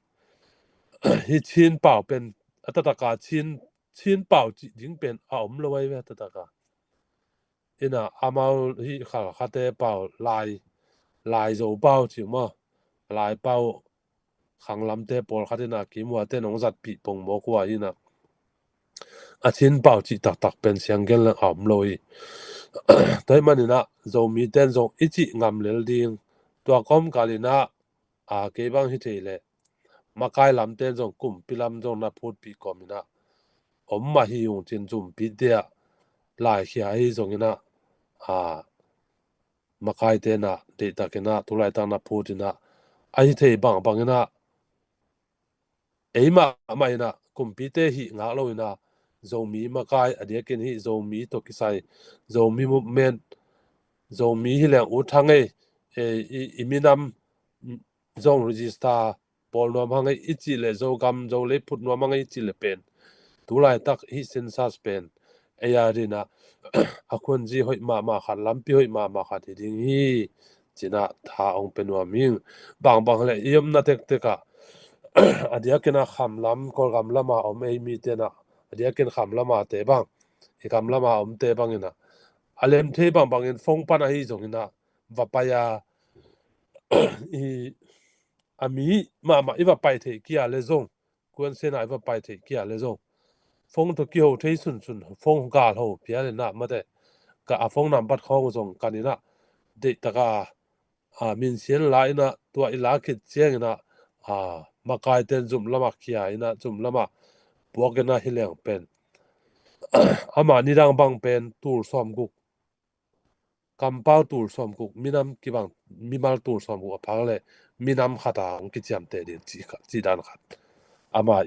ฮีชินเป่าเป็นอัตตกาชินเป่าจิงเป็นอมเลยเว้ยอัตตกาอินะอามาฮีข้าเตะเป่าลายโจเป่าจิมะลายเป่าขังลำเตะปอลคัดนะกิมัวเตะน้องจัดปีปงโมกว่าอีนะชินเป่าจิตักเป็นเสียงเกลอมเลยแต่มันนี่นะโจมีเต้นโจอิจิงามเลลดิงตัวก้มกาลินะเก็บังฮิเทเลมาไกลลำเต้นโจกุมพิลำโจนับพูดปีกอมินะมาฮิยงจินจุมปีเดียลายเขียไอโจงินะมาไกลเต้นเดตักนะทุไลตังนับพูดนะไอเทบังนะมานะกุมปีเตหิงาโลยนะโจมีมาไกลอดียกินฮิโจมีตกิไซโจมีมุเมนโจมีฮิเลงอุทังอิมินัมโจงรีจิสตาบอลนัวมังอิจิเลโจกัมโจเลพุดนัวมังอิจิเลเป็นทุไลตักฮิเซนซัสเป็นยารีนะคนจีหอยมาขัดลำปีหอยมาขัดดิ้งฮีจีน่าท่าองเป็นว่ามิงบางเลยยมนาเตกะอดียกินขำลำกอลกำละมามีเตนะอดียกินขำละมาเตบังอีกำละมาเตบังอินะเลมเทบังอินฟงปันฮิจงอินะวัปยามีมาอีว่าไปเทกี้อะไรจงกวนเสนาอีว่าไปเทกี้อะไรจงฟงตะกี้โหเทสุนฟงกาลโหเพียเลยนะมาแต่กะฟงนำบัดของจงกันนี่นะเด็กตะกามินเสียนหลายนะตัวอีลาคิดเสียงนะมากายเต้นจุ่มละมาขี้ยนะจุ่มละมาบวกกันนะฮิเลงเป็นมานี่ดังบังเป็นตูร์ซอมกุกกำเป้าตูร์ซอมกุกมีน้ำกี่บังมีมาตูร์ซอมกุกพังเลยมีน้ำขัดอังกิจยามเตะเดียจีดานขัดมา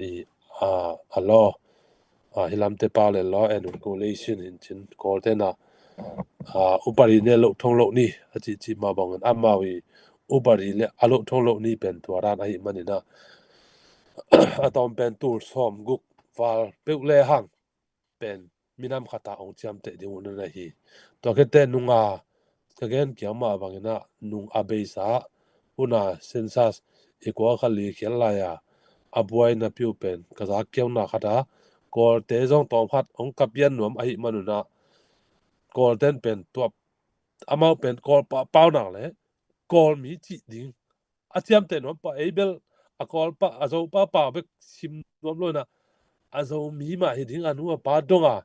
ฮัลโหลฮิลามเตปาเล law and regulation หินชินกอลเตนะอุปริเนี่ยโลกทงโลกนี่จีมาบังกันมาวีอุปริเนี่ยโลกทงโลกนี่เป็นตัวร้านไอ้มันนี่นะตอนเป็นตูร์ซอมกุกฟาลเปิลเลหังเป็นมีน้ำขัดองจามเตะดีวันนั้นฮีตัวแค่เต้นนุง second kiama bangina nung abeisa una census ikwa khali khela ya abuai na piu pen kaza kyau na khata kol te jong tom phat ong kapian nuam ai manuna kol ten pen tuap amau pen kol pa pau na le kol mi chi ding atiam te no pa abel a kol pa azo pa pa be sim nom lo na azo mi ma hi ding anu pa donga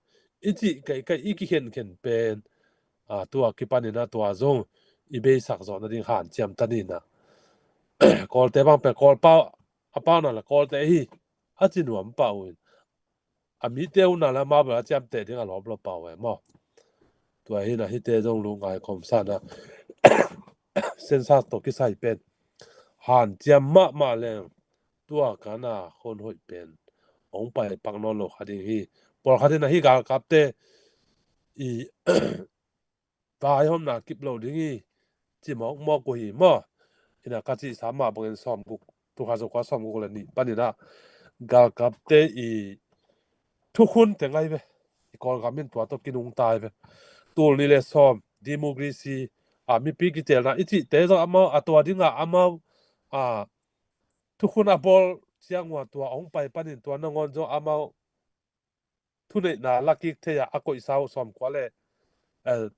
ichi kai iki khen pen à tua kipani na tua zong ibe sak zo na ding han chiam tani na kol te bang pe kol pau a pau na la kol te hi a chi nuam pau in a mi te una la ma ba chiam te ding a lob lo pau e mo tua hi na hi te zong lu ngai kom sa na sen sa to ki sai pen han chiam ma le tua kana khon hoi pen ong pai pang no lo khading hi por khadin na hi gal kap te i vai hôm na kip lo ding hi chi mo ko hi mo ina ka chi sama bang som guk tu kha zo kwa som guk la ni pani na gal kap te i thu khun te ngai ve i kol gamin tua to kinung tai ve tul ni le som democracy a mi pi ki tel na ichi te zo ama atwa dinga ama a thu khun a bol chiang wa tua ong pai panin tua na ngon zo ama thu nei na laki the ya a ko isau som kwa le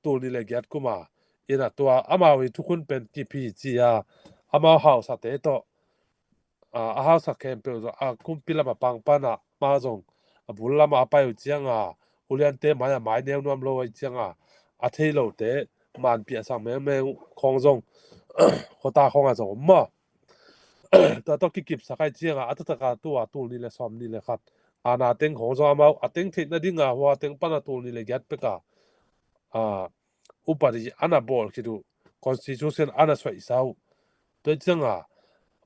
tul ni le gyat kuma ina tua ama wi thu khun pen ki pi chi ya ama hau sa te to a hau sa kem pe zo a kum pila ma pang pa na ma zong a bul lama a pai chiang a ulian te ma ya mai neu nuam lo ai chiang a thei lo te man pi sang me khong zong khota khong a zong ma ta to ki kip sakai chiang a ta ka tu a tul ni le som ni le khat ana teng khong zo ma a teng thit na dinga wa teng pa na tul ni le gyat pe ka a upari ana bol kidu constitution ana swai sau to chiang a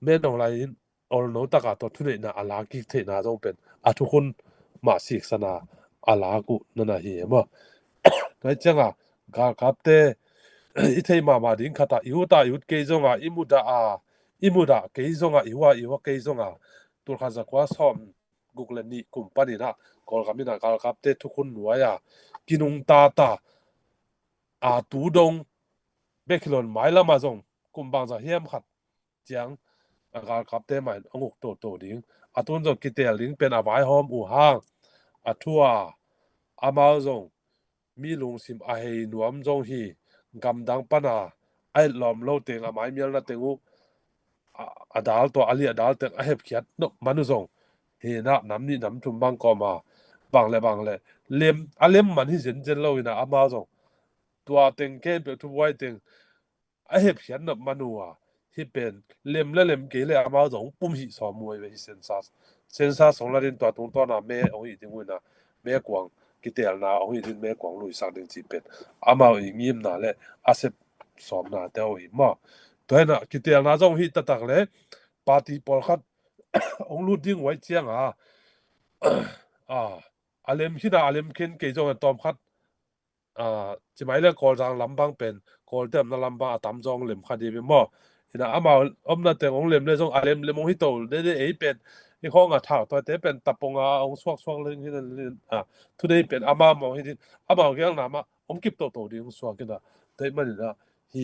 me nong lai ol no ta ka to thu nei na ala ki the na zo pen a thu khun ma sik sana ala ku na na hi ma to chiang a ga kap te i thei ma ding khata iu ta iu ke zonga imuda ke zonga iwa ke zonga tur kha za kwa som google ni company na kol kamina kal kap te thu khun nuaya kinung ta a tu dong beklon mai lama zong kumbang za hiam khat chiang a kal kap te mai onguk to ding atun zo kitel ding pen avai hom u hang athua amao zong mi lung sim a hei nuam zong hi gam dang pana ai lom lo te nga mai mial na tengu adal to ali adal te a hep khiat no manu zong he na nam ni nam thum bang ko ma bang le lem man hi zen lo ina ama zong tua teng ke pe thu wai teng a hep khiat no manu a hi pen lem ke le ama zong pum hi so muai ve sensa song la din to tung to na me ong hi ding na me kwang ki tel na ong hi din me kwang lui sang ding chi pen ama i ngim na le asep som na te o hi ma to na ki tel na zong hi ta tak le party pol khat ong lu ding wai chiang alem hina alem ken ke zong tom khat chi mai le kol jang lambang pen kol tem na lambang atam zong lem khadi be mo ina ama omna te ong lem le zong alem le mong hi to de e pen i khong a thao to te pen tapong ong swak le hi today pen ama mo hi ama gyang na ma ong kip to ding swak kina te man na hi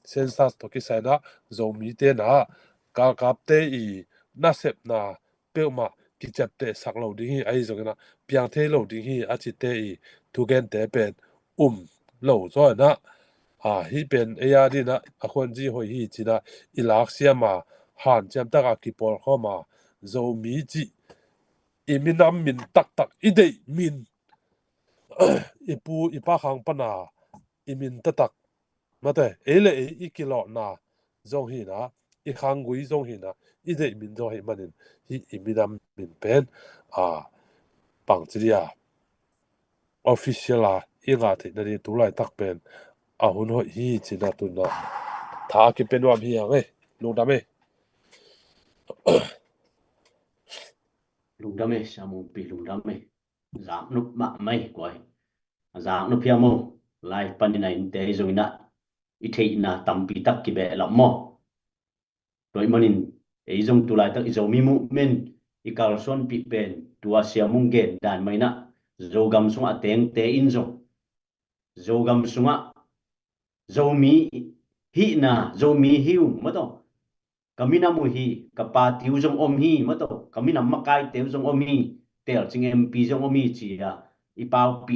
census to ki sai na zo mi te na kal kap te i na sep na pe ma ki chap te sak lo ding hi ai zo na piang the lo ding hi a chi te i tu gen te pen lo zo na hi pen aya di na a khon ji hoi hi chi na ilak siama han cham ta ka ki por kho ma zo mi chi iminam min tak idei min ipu ipa khang pana imin tak mate ele ikilo na zong hi na i khang gui zong hi na idei min zo hi manin hi iminam min pen pang chiria official inga the na ni tu lai tak pen hun hoi hi china tu na tha ki pen wam hi ang lu da me lùng đam mê sa mù pi lùng đam mê giảm nút mạ mây quay giảm nút pia mô lai pan đi này te rồi na ít thấy na tam pi tắc ki bẹ lắm mò rồi manin ấy dùng tu lai tắc ấy dùng mi mu men i kal son pi pen tua sia mung gen dan mai na zo gam sung a teng te in zo gam sung a zomi hi na zomi hiu mato kamina mu hi kapa tiu jong om hi mato kamina makai tiu jong om hi tel ching mp jong om hi chi ya ipau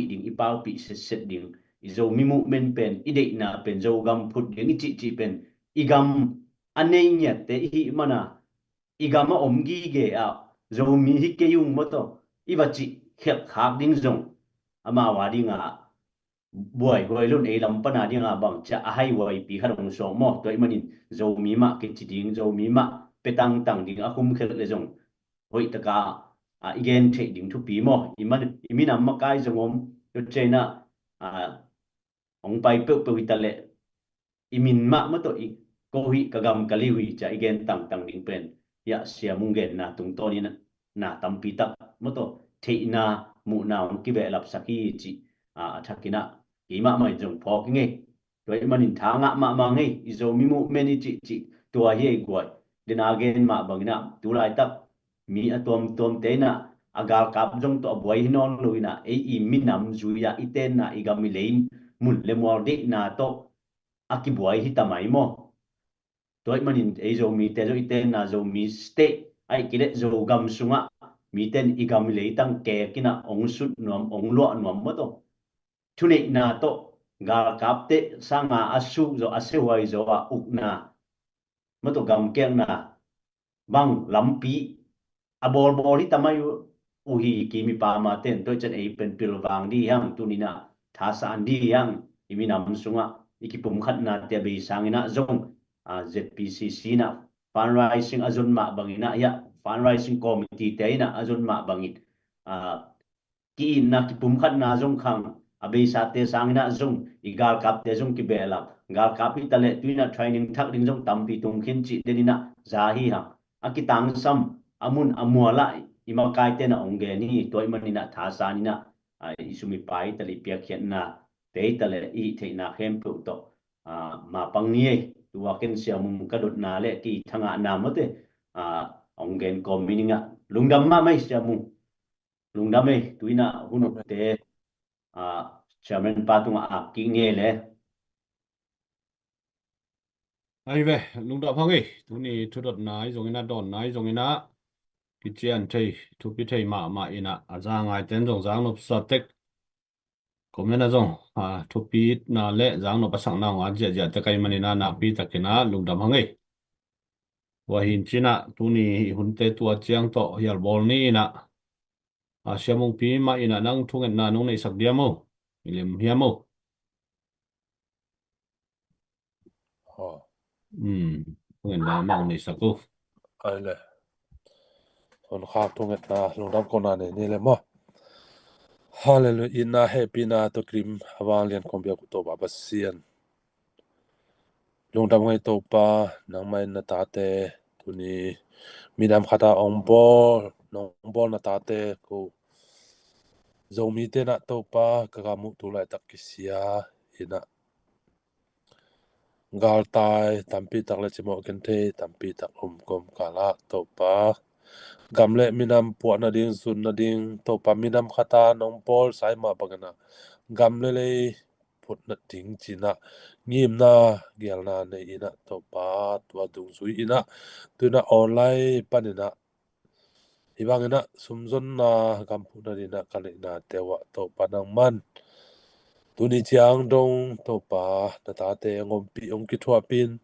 pi set ding zomi mu men pen ide na pen zo gam phut ding chi pen igam anei nya te hi mana igama om gi ge a zomi hi ke yung mato ibachi khep khak ding zong ama wadi nga buai goi lun ei lam pana dia nga bang cha hai wai pi kharong so mo toi manin zo mi ma ke chi ding zo mi ma petang tang ding akum khel le jong hoi taka igen the ding thu pi mo imin am ma kai zongom to chena ong pai pe pe vitale imin ma to i ko hi kagam kali hui cha igen tang tang ding pen ya sia mungen na tung to ni na tampi tak mo to the na mu na ong ki be lap saki chi thakina ima mai jong phok nge toi manin thanga ma nge izo mi mu meni chi tua hi gwai den again ma bangina tu lai tak mi atom tom te na agal kap jong to boy hinon luina e minam zuya iten na igami lein mun le morde na to aki boy hitamai mo toi manin e zo mi te zo iten na zo mi ste ai kile zo gam sunga mi ten igami leitang ke kina ong sut nuam ong lo nuam mo to thune na to gal kapte sanga asu zo asewai zo a ukna mato gam keng na bang lampi abol bol hi tamayu uhi kimi pa ma ten to chen ei pen pil wang di yang tunina thasa andi yang iminam sunga ikipum khat na te be sangina zong ZPCC na fundraising azun ma bangina ya fundraising committee te na azun ma bangit ki na kipum khat na zong khang abe sa te sangina zong igal kap te zong ki bela gal kap hi tale tuina training thak ding zong tampi tung khin chi denina zahi ha akitang sam amun amuala ima kai te na onge ni toy manina thasa ni na isumi pai tali pia khian na te tale i the na hem pu to ma pangnie tua ken siam kadut na le ki thanga na mate ongen kom mininga lungdam ma mai siamu lungdam e tuina hunu te chairman patunga ki nge le ai ve lung da phang ei tu ni thu dot nai zong ina don nai zong ina ki chian thei thu pi thei ma ina aza ngai ten zong zang nop sa tek komena zong thu pi na le zang no pasang na wa ja ta kai mani na pi takina lung da phang ei wa hin china tu ni hun te tua chiang to hial bol ni na siamong pi ma ina nang thungen na nong nei sak dia mo ilem hiamo thungen na mang nei sako ai le on khak thunget na lungdam kona ne ni le mo hallelujah inna happy na to krim awang lian kombia ku to ba basian lungdam ngai to pa nang mai na ta te tuni minam khata ong bol nong bol na ta te ko zomi te na to pa kagamu tu lai tak kisia ina gal tai tampi tak le chimo ken the tampi tak kom kala to pa gamle minam po na ding sun na ding to pa minam khata nong bol sai ma pagana gamle le phut na ting china ngim na gial na ne ina to pa tua dung sui ina tuna online panina ibang ina sumzon na kampu na dina kale na tewa to panang man tuni chiang dong to pa na ta te ngom pi ong ki thua pin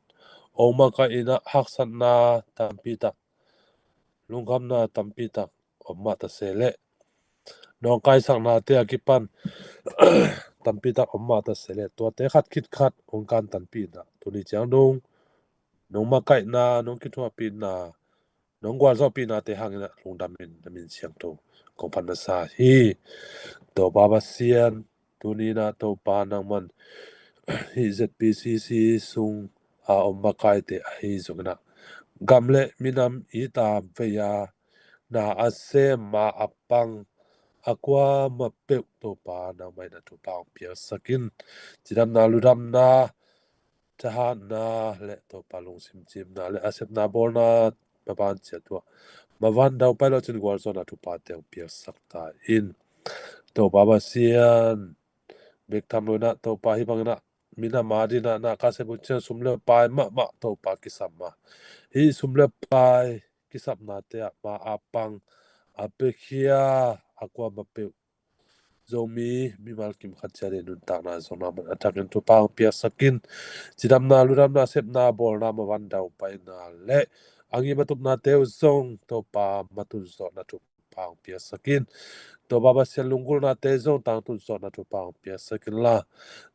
oma ka ina haksan na tampi tak lungkam na tampi tak oma ta sele nong kai sang na te akipan tampi tak oma ta sele to te khat kit khat ong kan tampi na tuni chiang dong nong ma kai na nong ki thua pin na nong gwal zo pin na te hangina lungdam min siang to kong pan na sa hi to baba sian tuni na to pa nang man hi ZPCC sung omba kai te hi zogna gamle minam ita veya na ase ma apang akwa ma pe to pa na mai na to pa pia sakin chidam na ludam na taha na le to pa long sim chim na le asep na bol na baban che to ma van dau pa lo chin gwal zo na to pa te pia sakta in to baba sian bek tham lo na to pa hi bang na mina madina na ka se buche sumle pai ma to pa kisama hi sumle pai kisap na te ma apang apekhia akwa mape zomi mi malkim khatchare nun ta na zona ma atakin to pa pia sakin chidam na luram na sep na bol na ma wan dau pai na le angi matup na teu zong to pa matun zo na tu pa pia sakin to baba selungul na te zong tang tu zo na tu pa pia sakin la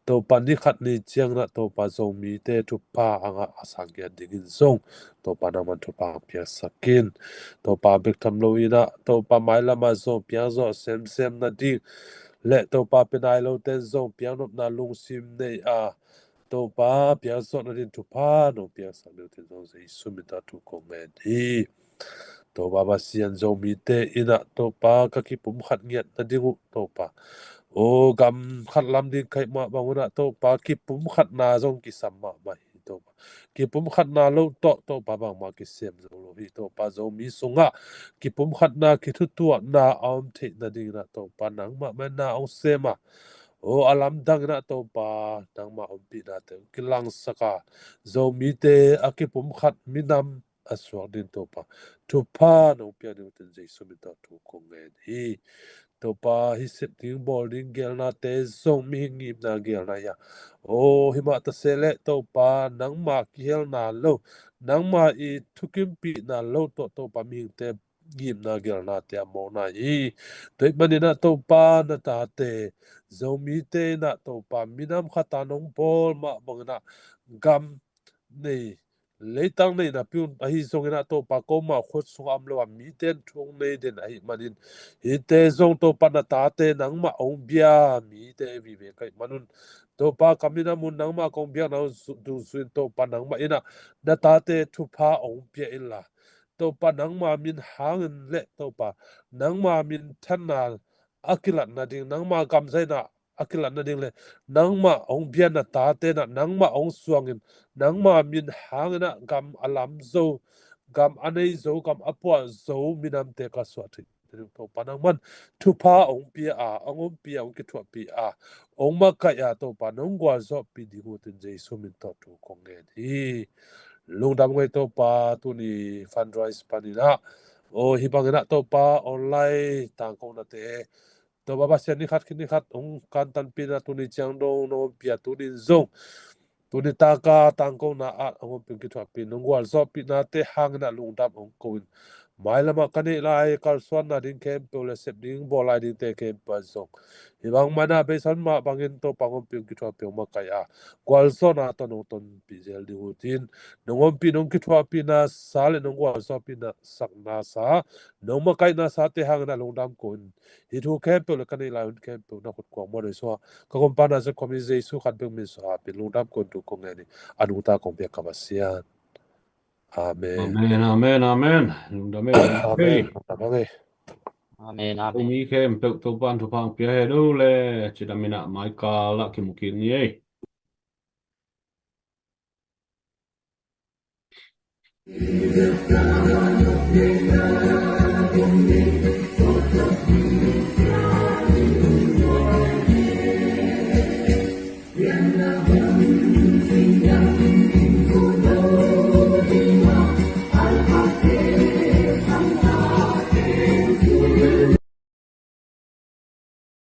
to pa ni khat ni chiang na to pa zong mi te tu pa anga asangya dingin zong to pa na man tu pa pia sakin to pa bek tham lo ina to pa mai lama zong pia zo sem na ding le to pa penai lo ten zong piang nop na lung sim nei a to pa piang zo na din tu pa no piang sa lo ten zong sei sumita tu ko men hi to baba sian zo mi te ina to pa ka ki pum khat ngiat na dingu to pa o gam khat lam ding kai ma banguna to pa ki pum khat na zong ki samma ma hi to pa ki pum khat na lo to pa bang ma ki sem zo lo hi to pa zo mi sunga ki pum khat na ki thu tu na om the na ding na to pa nang ma ma na ong sema o alam dang na to pa nang ma om pi na te kilang saka zo mi te akipum khat minam aswak din to pa tu pa no pia ni ten jai sumita tu kongen hi to pa hi sep ding bol ding gel na te zong mi ngip na gel na ya o hima ta sele to pa nang ma ki hel na lo nang ma i thukim pi na lo to pa mi te ngip na gel na te mo na hi toi mani na to pa na ta te zomi te na to pa minam khata nong bol ma bang na gam nei leitang nei na piun a hi zong na to pa ko ma khot sung am lo mi ten thung nei den a hi manin hi te zong to pa na ta te nang ma ong bia mi te vi ve kai manun to pa kamina mun nang ma kong bia na du suin to pa nang ma ina na ta te thu pa ong bia illa to pa nang ma min hangin le to pa nang ma min than na akilat na ding nang ma kam zai na akilat na ding le nang ma ong bia na ta te na nang ma ong suangin nang ma min hangina gam alam zo gam anei zo gam apwa zo minam te ka swati to panang man thu pa ong pia a ong pia ong ki thua pi a ong ma ka ya to pa nong gwa zo pi di hu tin jai sumin to tu kongen hi lungdam ngai to pa tu ni fundraise panina o hi bangena to pa online tang ko na te to baba sian ni khat ong kan tan pina tu ni chang do no pia tu din zong tu ni ta ka tang ko na a ong pin ki thua pi nong gwal zo pi na te hang na lungdam ong ko mai lama kani lai kal swan na ding kem to le sep ding bolai ding te kem pa zong ibang mana be san ma bangin to pangom pi ki thua pi ma kai a gwal so na to no ton pi zel di hutin nongom pi nong ki thua pi na sa le nong gwal so pi na sak na sa nong ma kai na sa te hang na lungdam kun hi thu kem pe le kani lai un kem pe na khut ko mo re so ka kom pa na se komi jesu khat be min so a pi lungdam kun tu ko ngani anu ta kom pe ka basia amen Amen. Lungdam amen amen Amen, Umi amen. kem pe to pan tu pang pia he do le chidamina mai ka la ki mukin ye